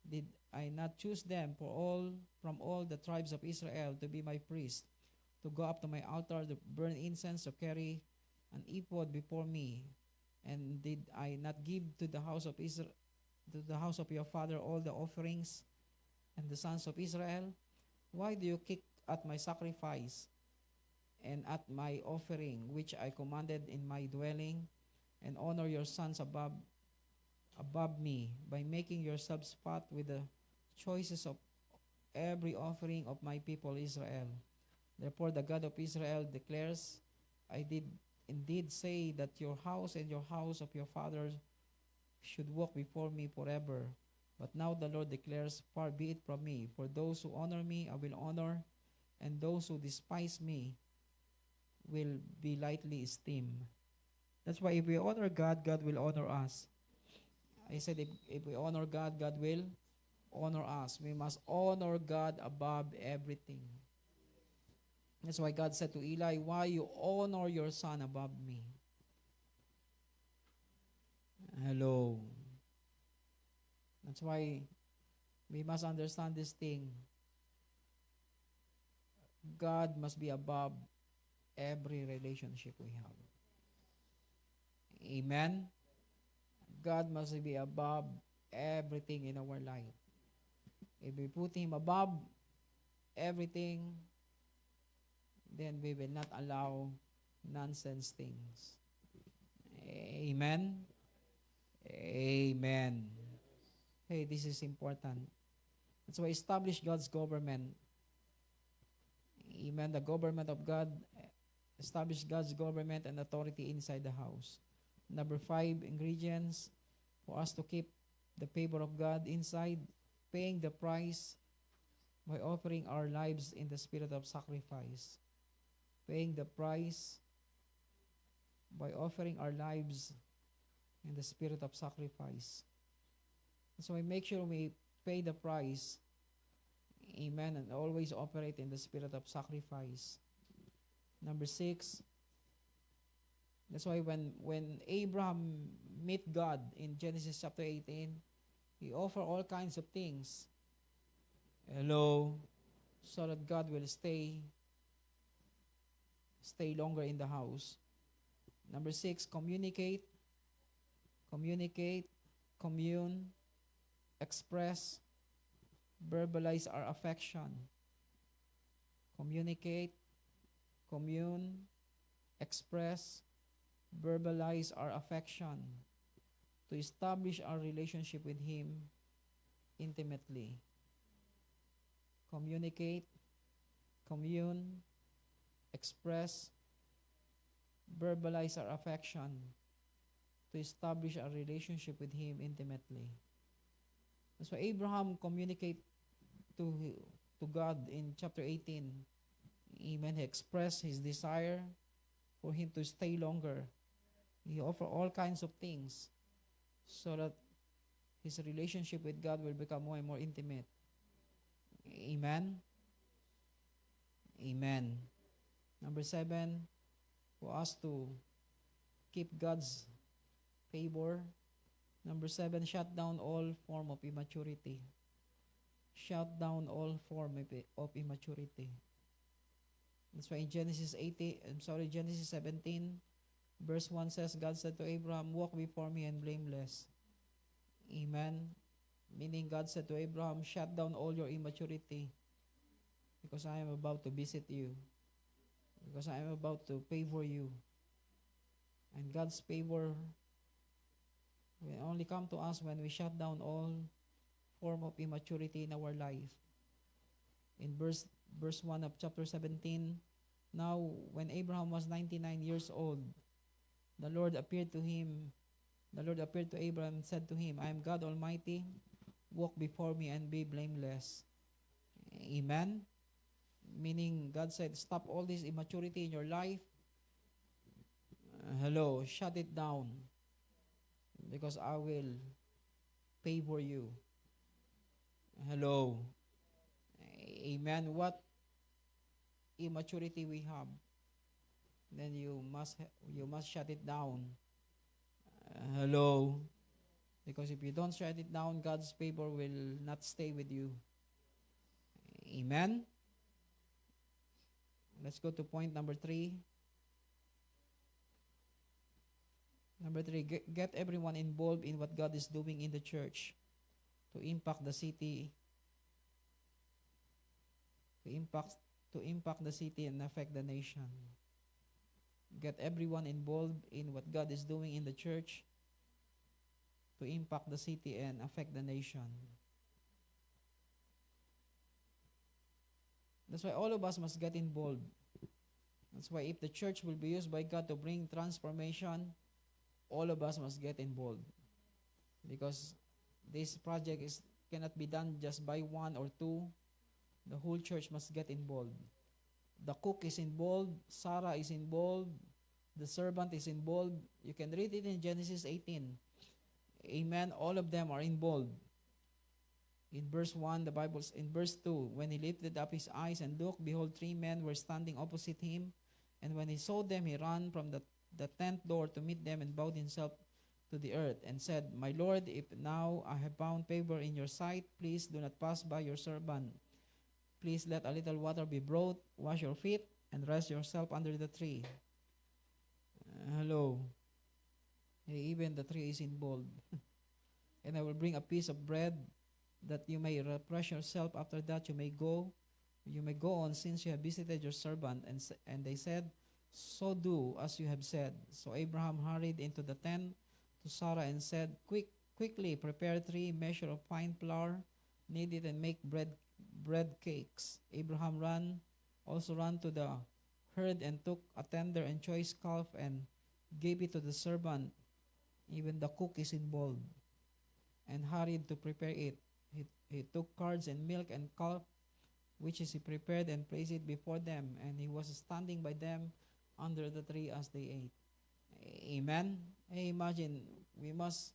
Did I not choose them from all the tribes of Israel to be my priest, to go up to my altar, to burn incense, to carry an ephod before me? And did I not give to the house of Israel, to the house of your father, all the offerings and the sons of Israel? Why do you kick at my sacrifice and at my offering, which I commanded in my dwelling, and honor your sons above me by making yourselves fat with the choices of every offering of my people Israel. Therefore the God of Israel declares, I did indeed say that your house and your house of your fathers should walk before me forever. But now the Lord declares, far be it from me, for those who honor me I will honor, and those who despise me will be lightly esteemed. That's why if we honor God, God will honor us. I said if we honor God, God will honor us. We must honor God above everything. That's why God said to Eli, why you honor your son above me? Hello. That's why we must understand this thing. God must be above every relationship we have. Amen? God must be above everything in our life. If we put Him above everything, then we will not allow nonsense things. Amen? Amen. Hey, this is important. That's why establish God's government. Amen. The government of God, establish God's government and authority inside the house. Number 5, ingredients for us to keep the favor of God inside, paying the price by offering our lives in the spirit of sacrifice. Paying the price by offering our lives in the spirit of sacrifice. So we make sure we pay the price, amen, and always operate in the spirit of sacrifice. Number 6, that's why when Abraham met God in Genesis chapter 18, he offered all kinds of things. Hello, so that God will stay longer in the house. Number 6, communicate, commune, express, verbalize our affection. Communicate, commune, express, verbalize our affection to establish our relationship with Him intimately. Communicate, commune, express, verbalize our affection to establish our relationship with Him intimately. That's why Abraham communicated to God in chapter 18. Amen. He expressed his desire for him to stay longer. He offered all kinds of things so that his relationship with God will become more and more intimate. Amen. Amen. Number 7, for us to keep God's favor. Number 7, shut down all form of immaturity. Shut down all form of immaturity. That's why in Genesis 17, verse 1 says, God said to Abraham, walk before me and blameless. Amen. Meaning God said to Abraham, shut down all your immaturity because I am about to visit you. Because I am about to favor you. And God's favor will only come to us when we shut down all form of immaturity in our life. In verse 1 of chapter 17, now when Abraham was 99 years old, the Lord appeared to Abraham and said to him, I am God Almighty, walk before me and be blameless. Amen. Meaning God said, stop all this immaturity in your life. Hello, shut it down because I will favor you. Hello. Amen. What immaturity we have, then you must shut it down. Hello. Because if you don't shut it down, God's favor will not stay with you. Amen. Let's go to point number 3. Number 3, get everyone involved in what God is doing in the church to impact the city, to impact to impact the city and affect the nation. Get everyone involved in what God is doing in the church to impact the city and affect the nation. That's why all of us must get involved. That's why if the church will be used by God to bring transformation, all of us must get involved. Because this project cannot be done just by one or two. The whole church must get involved. The cook is involved, Sarah is involved, the servant is involved. You can read it in Genesis 18. Amen. All of them are involved. In verse 1, the Bible, in verse 2, when he lifted up his eyes and looked, behold, 3 men were standing opposite him. And when he saw them, he ran from the tent door to meet them and bowed himself to the earth and said, My Lord, if now I have found favor in your sight, please do not pass by your servant. Please let a little water be brought, wash your feet, and rest yourself under the tree. Hello. Even the tree is involved. And I will bring a piece of bread that you may refresh yourself. After that you may go on, since you have visited your servant. And they said, So do as you have said. So Abraham hurried into the tent to Sarah and said, Quickly prepare 3 measures of fine flour, knead it and make bread cakes. Abraham also ran to the herd and took a tender and choice calf and gave it to the servant. Even the cook is involved, and hurried to prepare it. He took curds and milk and calf, which is he prepared, and placed it before them, and he was standing by them under the tree as they ate. Amen. Imagine, we must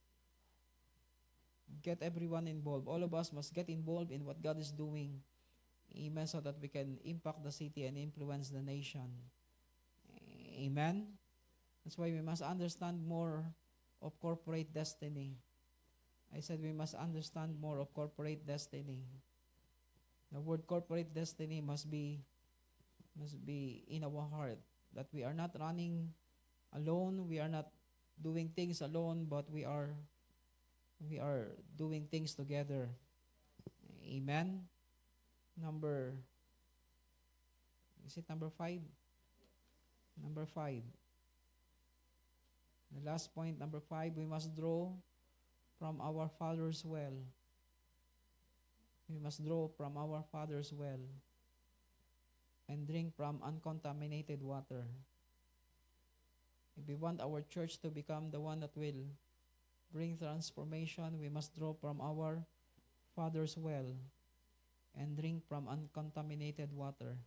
get everyone involved. All of us must get involved in what God is doing. Amen. So that we can impact the city and influence the nation. Amen. That's why we must understand more of corporate destiny. I said we must understand more of corporate destiny. The word corporate destiny must be in our heart, that we are not running alone, we are not doing things alone, but we are doing things together. Amen. Is it number 5? Number 5. The last point, number 5, we must draw from our Father's well. We must draw from our Father's well and drink from uncontaminated water. If we want our church to become the one that will bring transformation, we must draw from our Father's well and drink from uncontaminated water.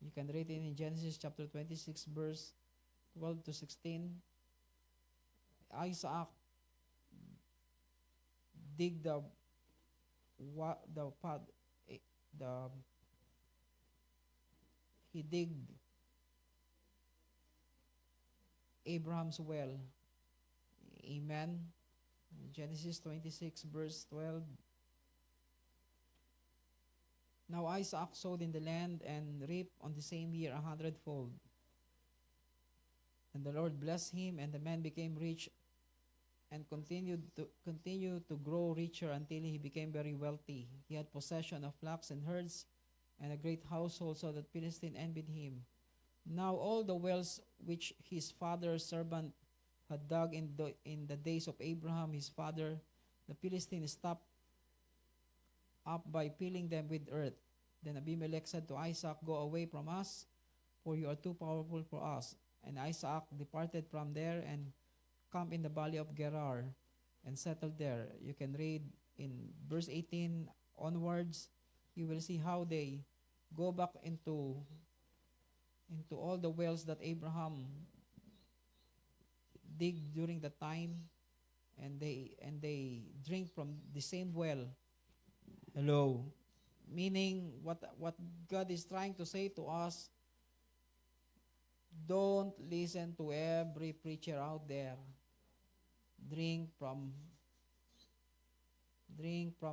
You can read it in Genesis chapter 26, verse 12 to 16. Isaac dig he digged Abraham's well. Amen. Genesis 26, verse 12. Now Isaac sowed in the land and reaped on the same year 100-fold. And the Lord blessed him, and the man became rich and continued to grow richer until he became very wealthy. He had possession of flocks and herds and a great household, so that Philistine envied him. Now all the wells which his father's servant had dug in the days of Abraham his father, the Philistines stopped up by filling them with earth. Then Abimelech said to Isaac, Go away from us, for you are too powerful for us. And Isaac departed from there and camped in the valley of Gerar and settled there. You can read in verse 18 onwards. You will see how they go back into all the wells that Abraham dig during the time, and they drink from the same well. Hello. Meaning what God is trying to say to us, don't listen to every preacher out there. Drink from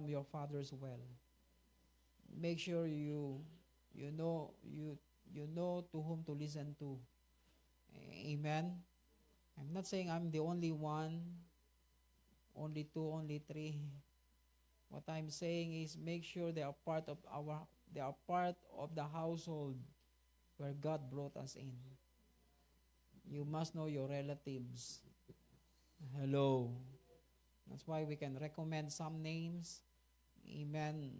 your Father's well. Make sure you know to whom to listen to. Amen. I'm not saying I'm the only one, only two, only three. What I'm saying is make sure they are part of the household where God brought us in. You must know your relatives. Hello. That's why we can recommend some names. Amen.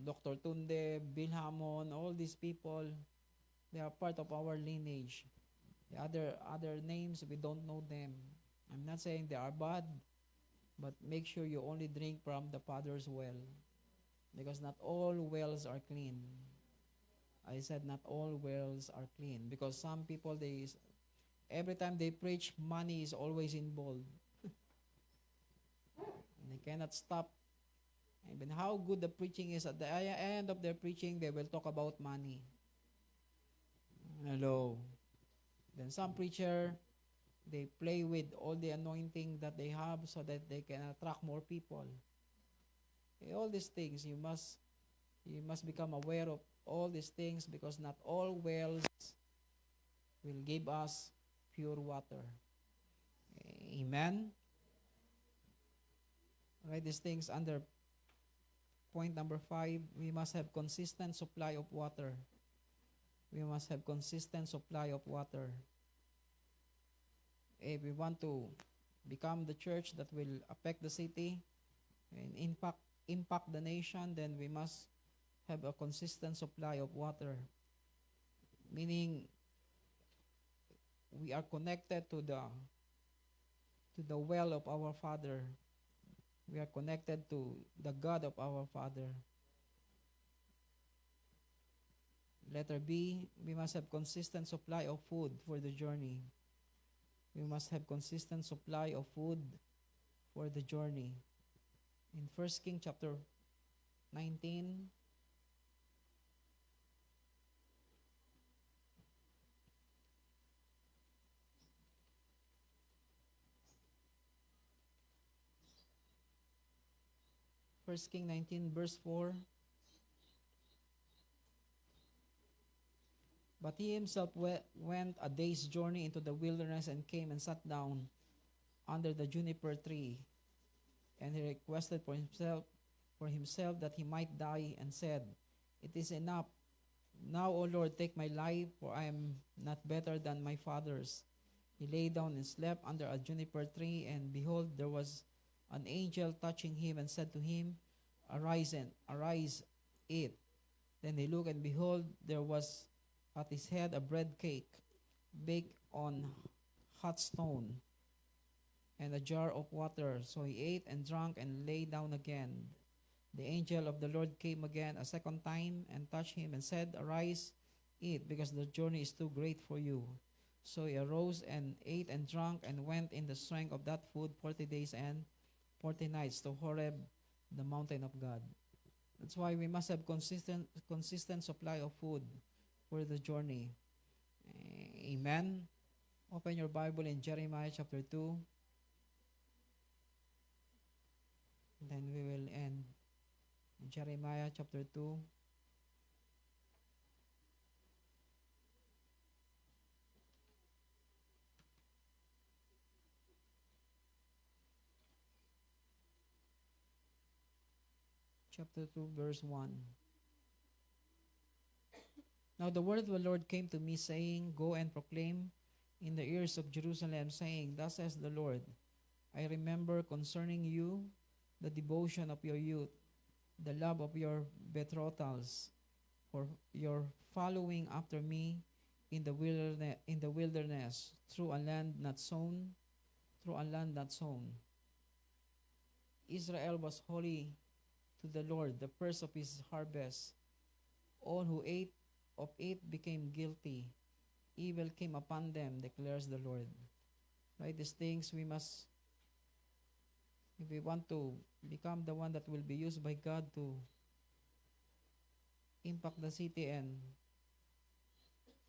Dr. Tunde, Bill Hammond, all these people, they are part of our lineage. The other names, we don't know them. I'm not saying they are bad, but make sure you only drink from the Father's well, because not all wells are clean. I said not all wells are clean, because some people, every time they preach, money is always involved. And they cannot stop. Even how good the preaching is, at the end of their preaching, they will talk about money. Hello. Then some preacher, they play with all the anointing that they have so that they can attract more people. All these things, you must become aware of all these things, because not all wells will give us pure water. Amen. Write these things under point number 5. We must have consistent supply of water. We must have consistent supply of water. If we want to become the church that will affect the city and impact the nation, then we must have a consistent supply of water. Meaning, we are connected to the well of our Father. We are connected to the God of our Father. Letter B, we must have consistent supply of food for the journey. We must have consistent supply of food for the journey. In 1 Kings chapter 19, First King 19 verse 4. But he himself went a day's journey into the wilderness and came and sat down under the juniper tree. And he requested for himself that he might die, and said, "It is enough. Now, O Lord, take my life, for I am not better than my fathers." He lay down and slept under a juniper tree, and behold, there was an angel touching him and said to him, Arise, eat. Then he looked, and behold, there was at his head a bread cake baked on hot stone, and a jar of water. So he ate and drank and lay down again. The angel of the Lord came again a second time and touched him and said, Arise, eat, because the journey is too great for you. So he arose and ate and drank and went in the strength of that food 40 days and 40 nights to Horeb, the mountain of God. That's why we must have consistent supply of food for the journey. Amen. Open your Bible in Jeremiah chapter 2. Then we will end Jeremiah chapter 2. Chapter 2, verse 1. Now the word of the Lord came to me, saying, Go and proclaim in the ears of Jerusalem, saying, Thus says the Lord, I remember concerning you the devotion of your youth, the love of your betrothals, for your following after me in the wilderness, through a land not sown, Israel was holy to the Lord, the first of his harvest. All who ate of it became guilty. Evil came upon them, declares the Lord. Right? These things we must, if we want to become the one that will be used by God to impact the city and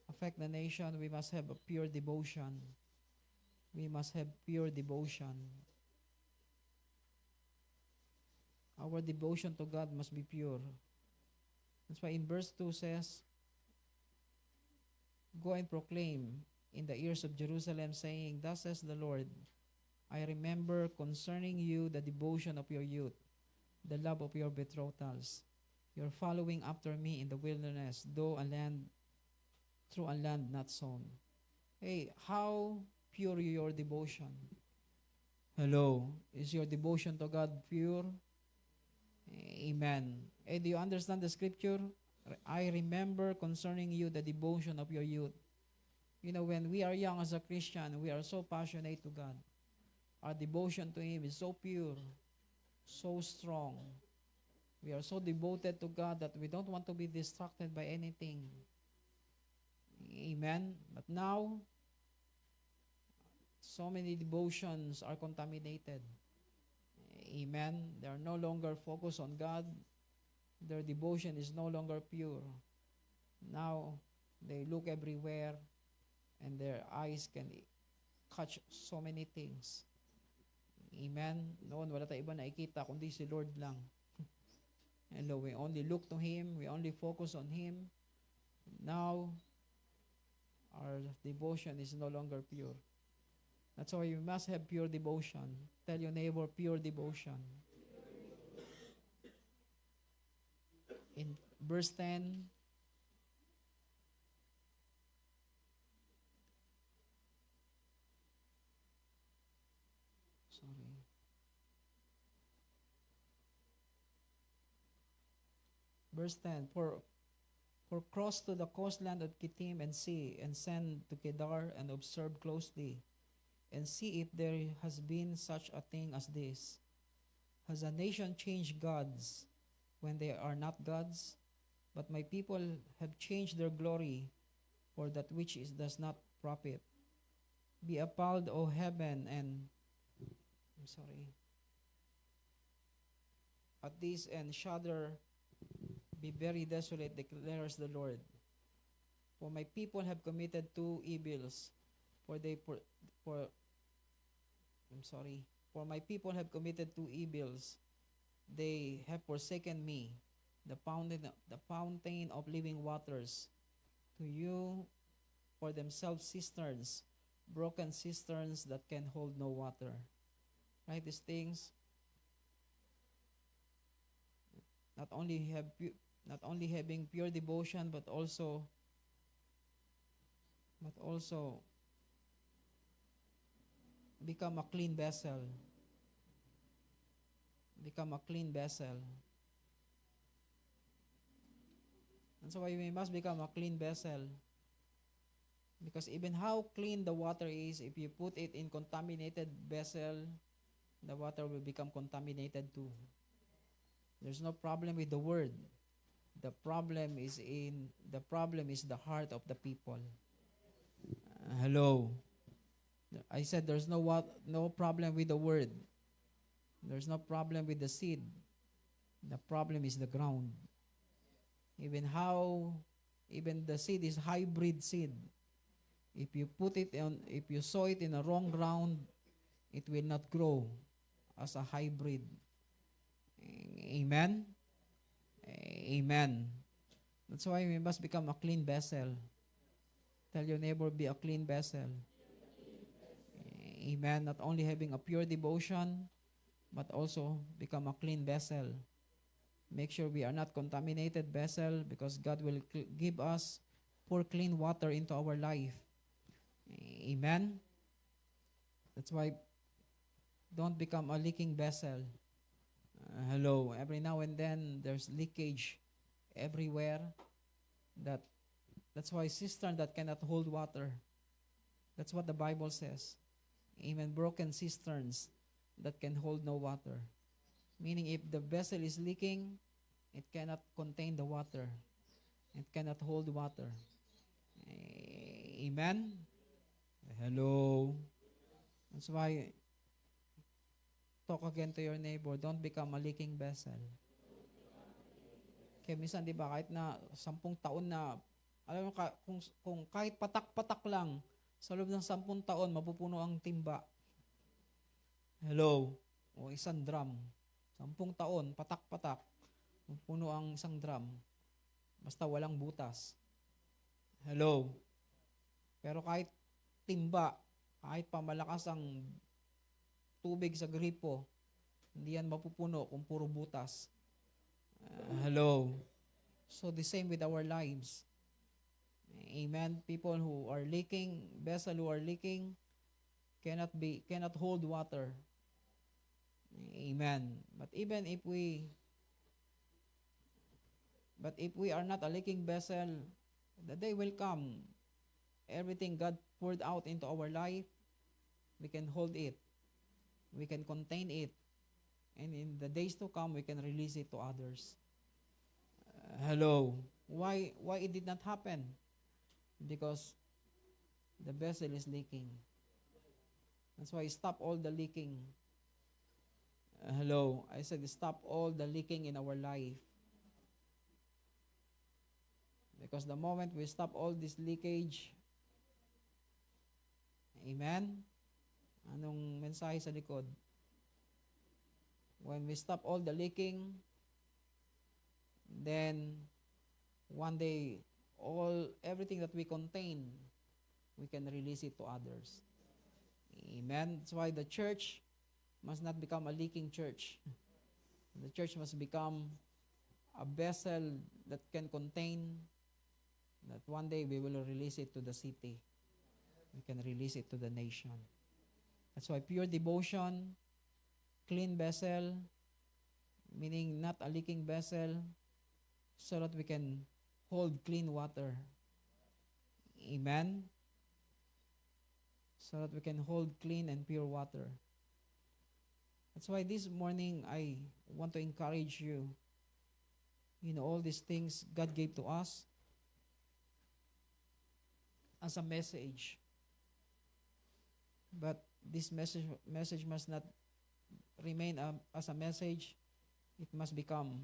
affect the nation, we must have a pure devotion. We must have pure devotion. Our devotion to God must be pure. That's why in verse 2 says, Go and proclaim in the ears of Jerusalem, saying, Thus says the Lord, I remember concerning you the devotion of your youth, the love of your betrothals. You're following after me in the wilderness, through a land not sown. Hey, how pure your devotion? Hello, is your devotion to God pure? Amen. Hey, do you understand the scripture? I remember concerning you the devotion of your youth. You know, when we are young as a Christian, we are so passionate to God. Our devotion to Him is so pure, so strong. We are so devoted to God that we don't want to be distracted by anything. Amen. But now, so many devotions are contaminated. Amen. They are no longer focused on God. Their devotion is no longer pure. Now, they look everywhere and their eyes can catch so many things. Amen. Noon, wala tayong iba nakikita kundi si Lord lang. Hello, we only look to Him. We only focus on Him. Now, our devotion is no longer pure. That's why you must have pure devotion. Tell your neighbor, pure devotion. In verse 10, sorry. Verse 10, for cross to the coastland of Kittim and see, and send to Kedar and observe closely, and see if there has been such a thing as this. Has a nation changed gods when they are not gods? But my people have changed their glory for that which does not profit. Be appalled, O heaven, at this, and shudder, be very desolate, declares the Lord. For my people have committed two evils, for my people have committed two evils. They have forsaken me, the fountain of living waters, to you for themselves cisterns, broken cisterns that can hold no water. Right, these things not only having pure devotion, but also become a clean vessel. Become a clean vessel. And so we must become a clean vessel. Because even how clean the water is, if you put it in contaminated vessel, the water will become contaminated too. There's no problem with the word. The problem is the heart of the people. Hello. I said there's no problem with the word. There's no problem with the seed. The problem is the ground. Even the seed is hybrid seed. If you sow it in a wrong ground, it will not grow as a hybrid. Amen? Amen. That's why we must become a clean vessel. Tell your neighbor, be a clean vessel. Amen. Not only having a pure devotion, but also become a clean vessel. Make sure we are not contaminated vessel, because God will give us pour clean water into our life. Amen. That's why don't become a leaking vessel. Hello. Every now and then there's leakage everywhere. That's why cistern that cannot hold water. That's what the Bible says. Amen. Broken cisterns that can hold no water. Meaning if the vessel is leaking, it cannot contain the water. It cannot hold water. Amen? Hello? That's why, talk again to your neighbor, don't become a leaking vessel. Kaya minsan, di ba, kahit na 10 taon na, alam mo, kung kahit patak-patak lang, sa loob ng 10 taon, mapupuno ang timba. Hello? O isang drum. 10 taon, patak-patak, mapupuno ang isang drum. Basta walang butas. Hello? Pero kahit timba, kahit pamalakas ang tubig sa gripo, Hindi yan mapupuno kung puro butas. Hello. So the same with our lives. Amen. People who are leaking, vessel who are leaking, cannot hold water. Amen. But if we are not a leaking vessel, the day will come. Everything God poured out into our life, we can hold it. We can contain it. And in the days to come, we can release it to others. Hello. Why it did not happen? Because the vessel is leaking. That's why stop all the leaking. Hello. I said stop all the leaking in our life. Because the moment we stop all this leakage, amen? Anong mensahe sa likod? When we stop all the leaking, then one day, everything that we contain, we can release it to others. Amen? That's why the church must not become a leaking church. The church must become a vessel that can contain, that one day we will release it to the city. We can release it to the nation. That's why pure devotion, clean vessel, meaning not a leaking vessel, so that we can hold clean water. Amen? So that we can hold clean and pure water. That's why this morning I want to encourage you. You know, all these things God gave to us as a message. But this message must not remain as a message. It must become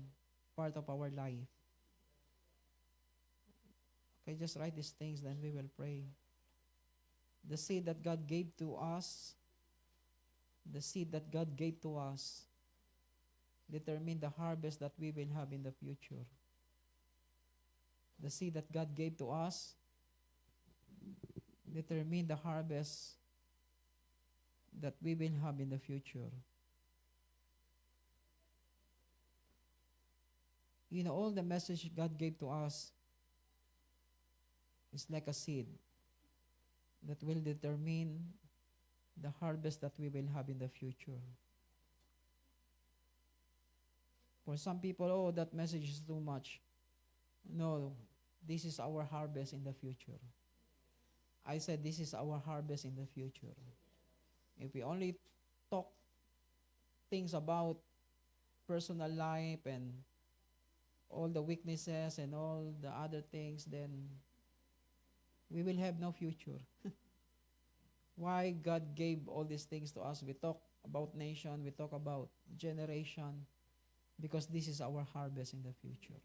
part of our life. Okay, just write these things, then we will pray. The seed that God gave to us, determine the harvest that we will have in the future. The seed that God gave to us, determine the harvest that we will have in the future. You know, all the message God gave to us is like a seed that will determine the harvest that we will have in the future. For some people, oh, that message is too much. No, this is our harvest in the future. I said this is our harvest in the future. If we only talk things about personal life and all the weaknesses and all the other things, then we will have no future. Why God gave all these things to us? We talk about nation, we talk about generation, because this is our harvest in the future.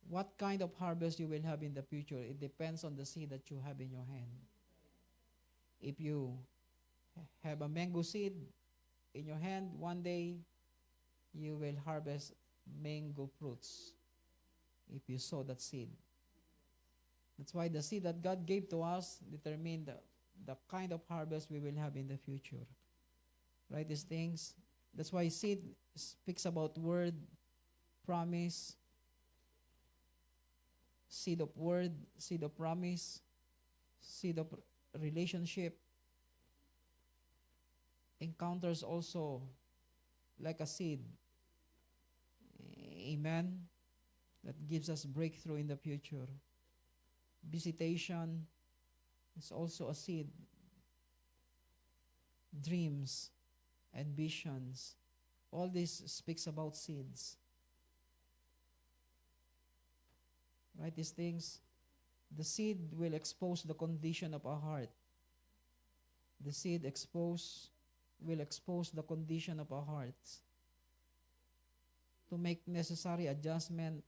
What kind of harvest you will have in the future, it depends on the seed that you have in your hand. If you have a mango seed in your hand, one day you will harvest mango fruits if you sow that seed. That's why the seed that God gave to us determine the kind of harvest we will have in the future. Right, these things? That's why seed speaks about word, promise, seed of word, seed of promise, seed of relationship. Encounters also like a seed. Amen? That gives us breakthrough in the future. Visitation is also a seed. Dreams and visions. All this speaks about seeds. Right, these things? The seed will expose the condition of our heart. The seed will expose the condition of our hearts to make necessary adjustment,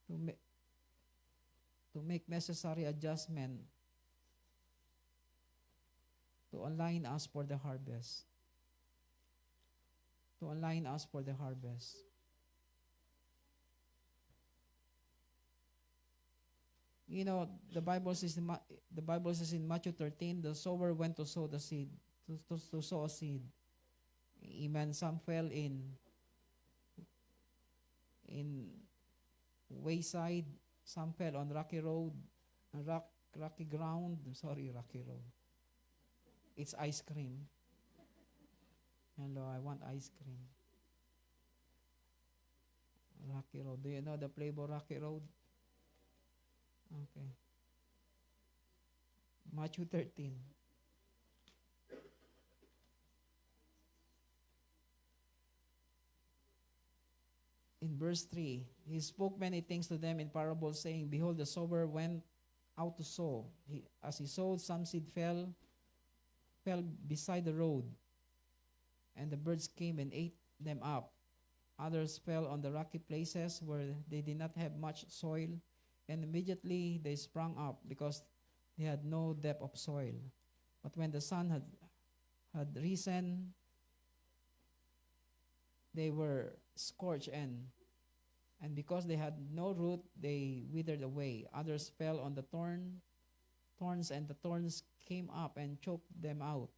to make necessary adjustment to align us for the harvest. To align us for the harvest. You know, the Bible says in Matthew 13, the sower went to sow the seed, to sow a seed. Amen. Some fell in wayside. Some fell on rocky road, rocky ground. Sorry, rocky road. It's ice cream. Hello, I want ice cream. Rocky Road. Do you know the flavor Rocky Road? Okay. Matthew 13. In verse 3, he spoke many things to them in parables, saying, Behold, the sower went out to sow. As he sowed, some seed fell beside the road, and the birds came and ate them up. Others fell on the rocky places where they did not have much soil, and immediately they sprang up because they had no depth of soil. But when the sun had risen, they were scorched, and because they had no root, they withered away. Others fell on the thorns, and the thorns came up and choked them out.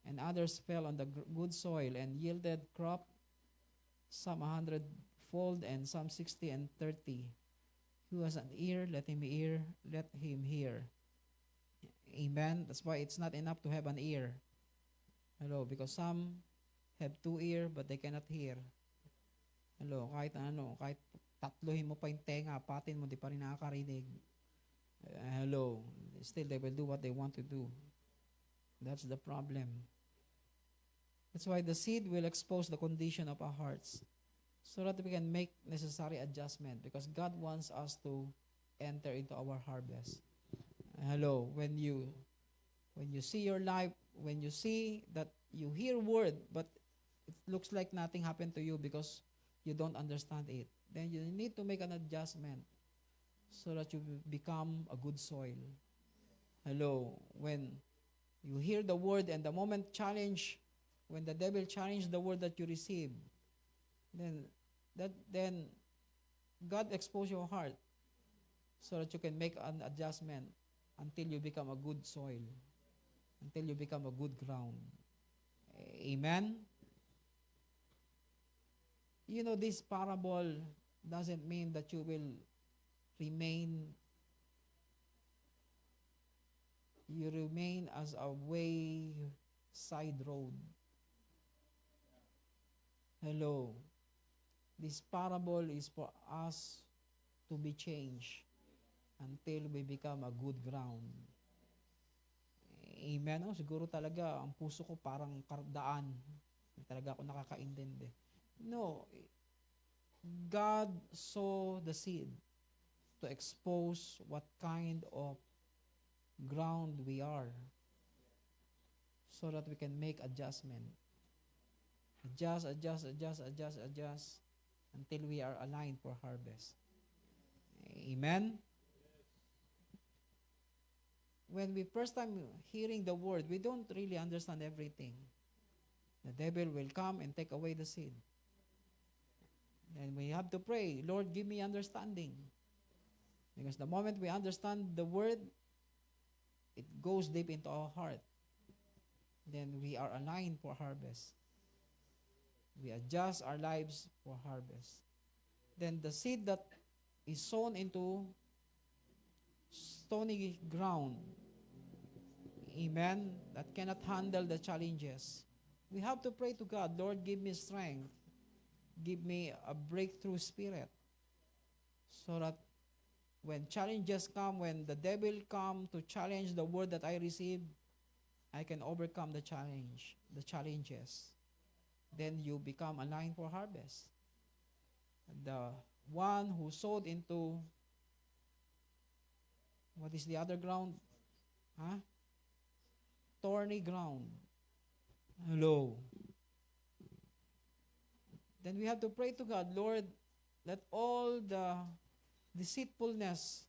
And others fell on the good soil and yielded crop, some 100-fold, and some 60 and 30. Who has an ear, let him hear. Amen. That's why it's not enough to have an ear. Hello, because some have 2 ears but they cannot hear. Hello, kahit tatluhin mo pa yung tenga, patin mo, di pa rin nakakarinig. Hello, still they will do what they want to do. That's the problem. That's why the seed will expose the condition of our hearts so that we can make necessary adjustment, because God wants us to enter into our harvest. Hello, when you see your life, when you see that you hear word but it looks like nothing happened to you because you don't understand it, then you need to make an adjustment so that you become a good soil. Hello, when you hear the word and the moment when the devil challenged the word that you receive, then God expose your heart so that you can make an adjustment until you become a good soil, until you become a good ground. Amen? You know, this parable doesn't mean that you will remain as a wayside road. Hello. This parable is for us to be changed until we become a good ground. Amen? Oh, siguro talaga, ang puso ko parang daan. Hindi talaga ako nakakaintindi. No. God saw the seed to expose what kind of ground we are so that we can make adjustment. Adjust until we are aligned for harvest. Amen? When we first time hearing the word, we don't really understand everything. The devil will come and take away the seed. And we have to pray, Lord, give me understanding. Because the moment we understand the word, it goes deep into our heart. Then we are aligned for harvest. We adjust our lives for harvest. Then the seed that is sown into stony ground, amen, that cannot handle the challenges. We have to pray to God, Lord, give me strength. Give me a breakthrough spirit so that when challenges come, when the devil come to challenge the word that I receive, I can overcome the challenges. Then you become aligned for harvest. The one who sowed into, what is the other ground? Thorny ground. Hello. Then we have to pray to God, Lord, let all the deceitfulness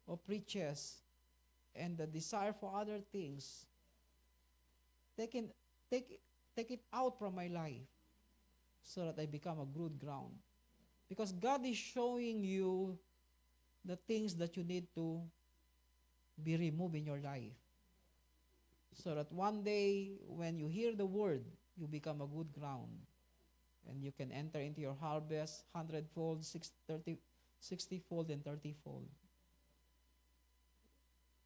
of riches and the desire for other things take it out from my life so that I become a good ground. Because God is showing you the things that you need to be removed in your life. So that one day when you hear the word, you become a good ground. And you can enter into your harvest 100-fold, 60-fold, and 30-fold.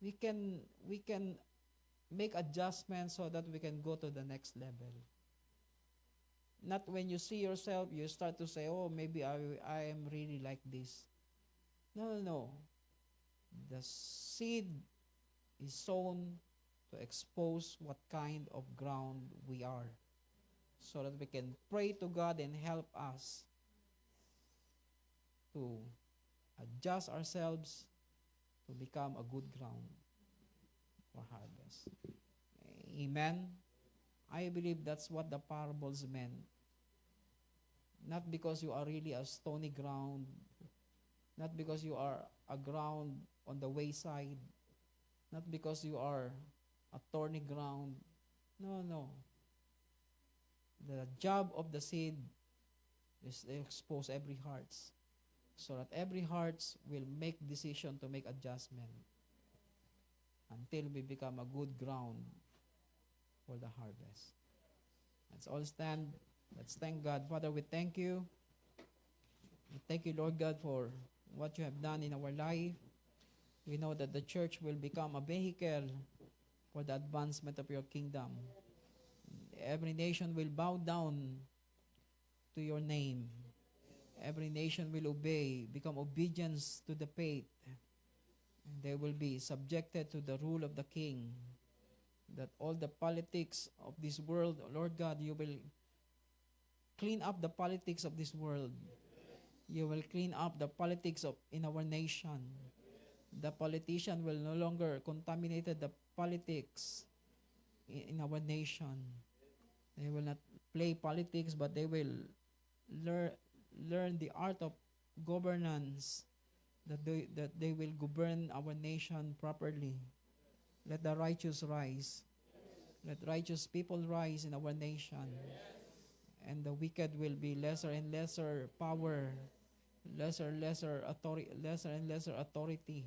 We can make adjustments so that we can go to the next level. Not when you see yourself, you start to say, oh, maybe I am really like this. No. The seed is sown to expose what kind of ground we are, so that we can pray to God and help us to adjust ourselves to become a good ground for harvest. Amen. I believe that's what the parables meant. Not because you are really a stony ground, not because you are a ground on the wayside, not because you are a thorny ground. No. The job of the seed is to expose every heart, so that every heart will make decision to make adjustment until we become a good ground for the harvest. Let's all stand. Let's thank God. Father, we thank you. We thank you, Lord God, for what you have done in our life. We know that the church will become a vehicle for the advancement of your kingdom. Every nation will bow down to your name. Every nation will obey, become obedience to the faith. And they will be subjected to the rule of the king. That all the politics of this world, Lord God, you will clean up the politics of this world. You will clean up the politics in our nation. The politician will no longer contaminate the politics in our nation. They will not play politics, but they will learn the art of governance, that they will govern our nation properly. Let the righteous rise. Let righteous people rise in our nation. And the wicked will be lesser and lesser power, lesser and lesser authority,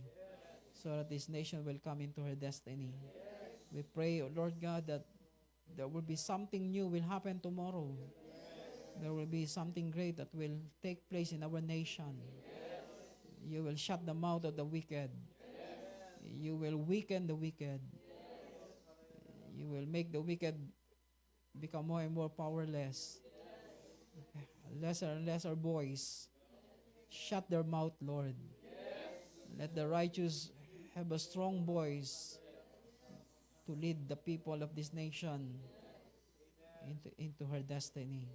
so that this nation will come into her destiny. We pray, Lord God, that there will be something new will happen tomorrow. There will be something great that will take place in our nation. You will shut the mouth of the wicked. You will weaken the wicked. You will make the wicked become more and more powerless. Lesser and lesser voice. Shut their mouth, Lord. Let the righteous have a strong voice to lead the people of this nation into her destiny.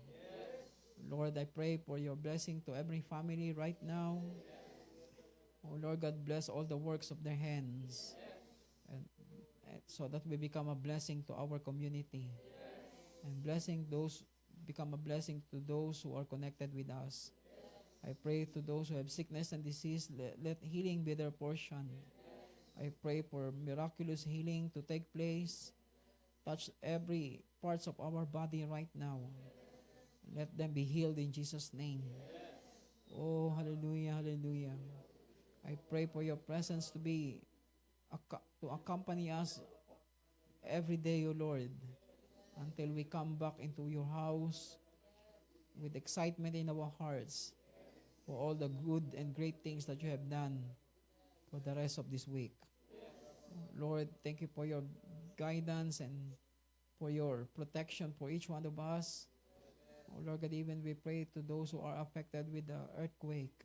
Lord, I pray for your blessing to every family right now. Oh Lord God, bless all the works of their hands, and so that we become a blessing to our community, and become a blessing to those who are connected with us. I pray to those who have sickness and disease, let healing be their portion. I pray for miraculous healing to take place. Touch every parts of our body right now. Let them be healed in Jesus' name. Oh, hallelujah, hallelujah. I pray for your presence to accompany us every day, O Lord, until we come back into your house with excitement in our hearts for all the good and great things that you have done for the rest of this week. Lord, thank you for your guidance and for your protection for each one of us. Oh Lord God, even we pray to those who are affected with the earthquake.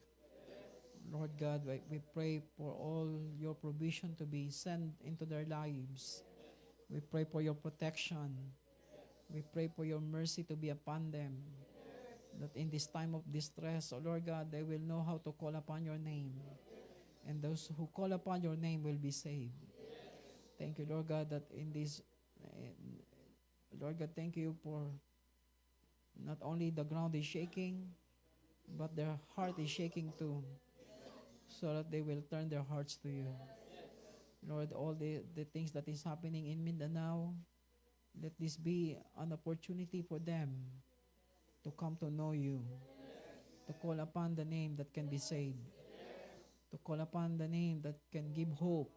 Lord God, we pray for all your provision to be sent into their lives. We pray for your protection. We pray for your mercy to be upon them. That in this time of distress, oh Lord God, they will know how to call upon your name. And those who call upon your name will be saved. Thank you, Lord God, that in this, Lord God, thank you for not only the ground is shaking, but their heart is shaking too, so that they will turn their hearts to you. Lord, all the things that is happening in Mindanao, let this be an opportunity for them to come to know you, to call upon the name that can be saved, to call upon the name that can give hope.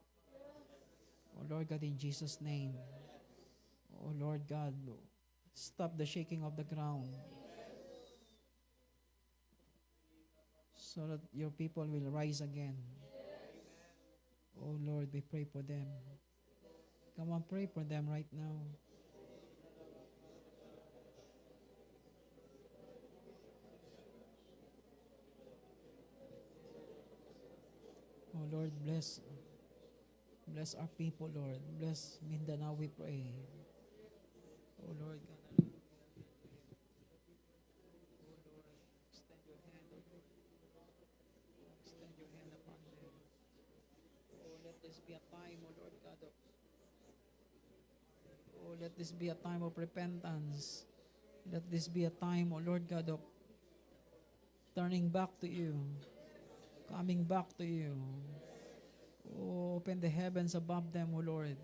Oh Lord God, in Jesus' name. Oh Lord God, Stop the shaking of the ground. So that your people will rise again. Oh Lord, we pray for them. Come on, pray for them right now. Oh Lord, bless our people, Lord. Bless Mindanao, we pray. Oh Lord God. Oh Lord, extend your hand, oh Lord. Extend your hand upon them. Oh, let this be a time, oh Lord God. Oh, let this be a time of repentance. Let this be a time, oh Lord God, of turning back to you, coming back to you. Oh, open the heavens above them, O Lord,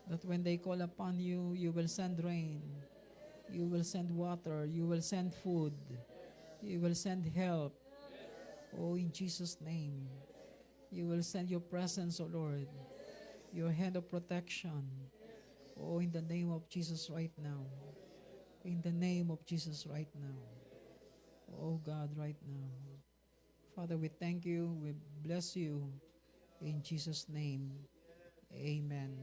that when they call upon you, you will send rain, you will send water, you will send food, you will send help. Oh, in Jesus' name, you will send your presence, O Lord, your hand of protection. Oh, in the name of Jesus right now. In the name of Jesus right now. Oh, God, right now. Father, we thank you, we bless you. In Jesus' name, amen.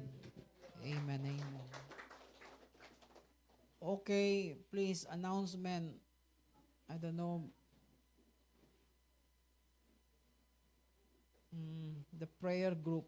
Amen, amen. Okay, please, announcement. I don't know. The prayer group.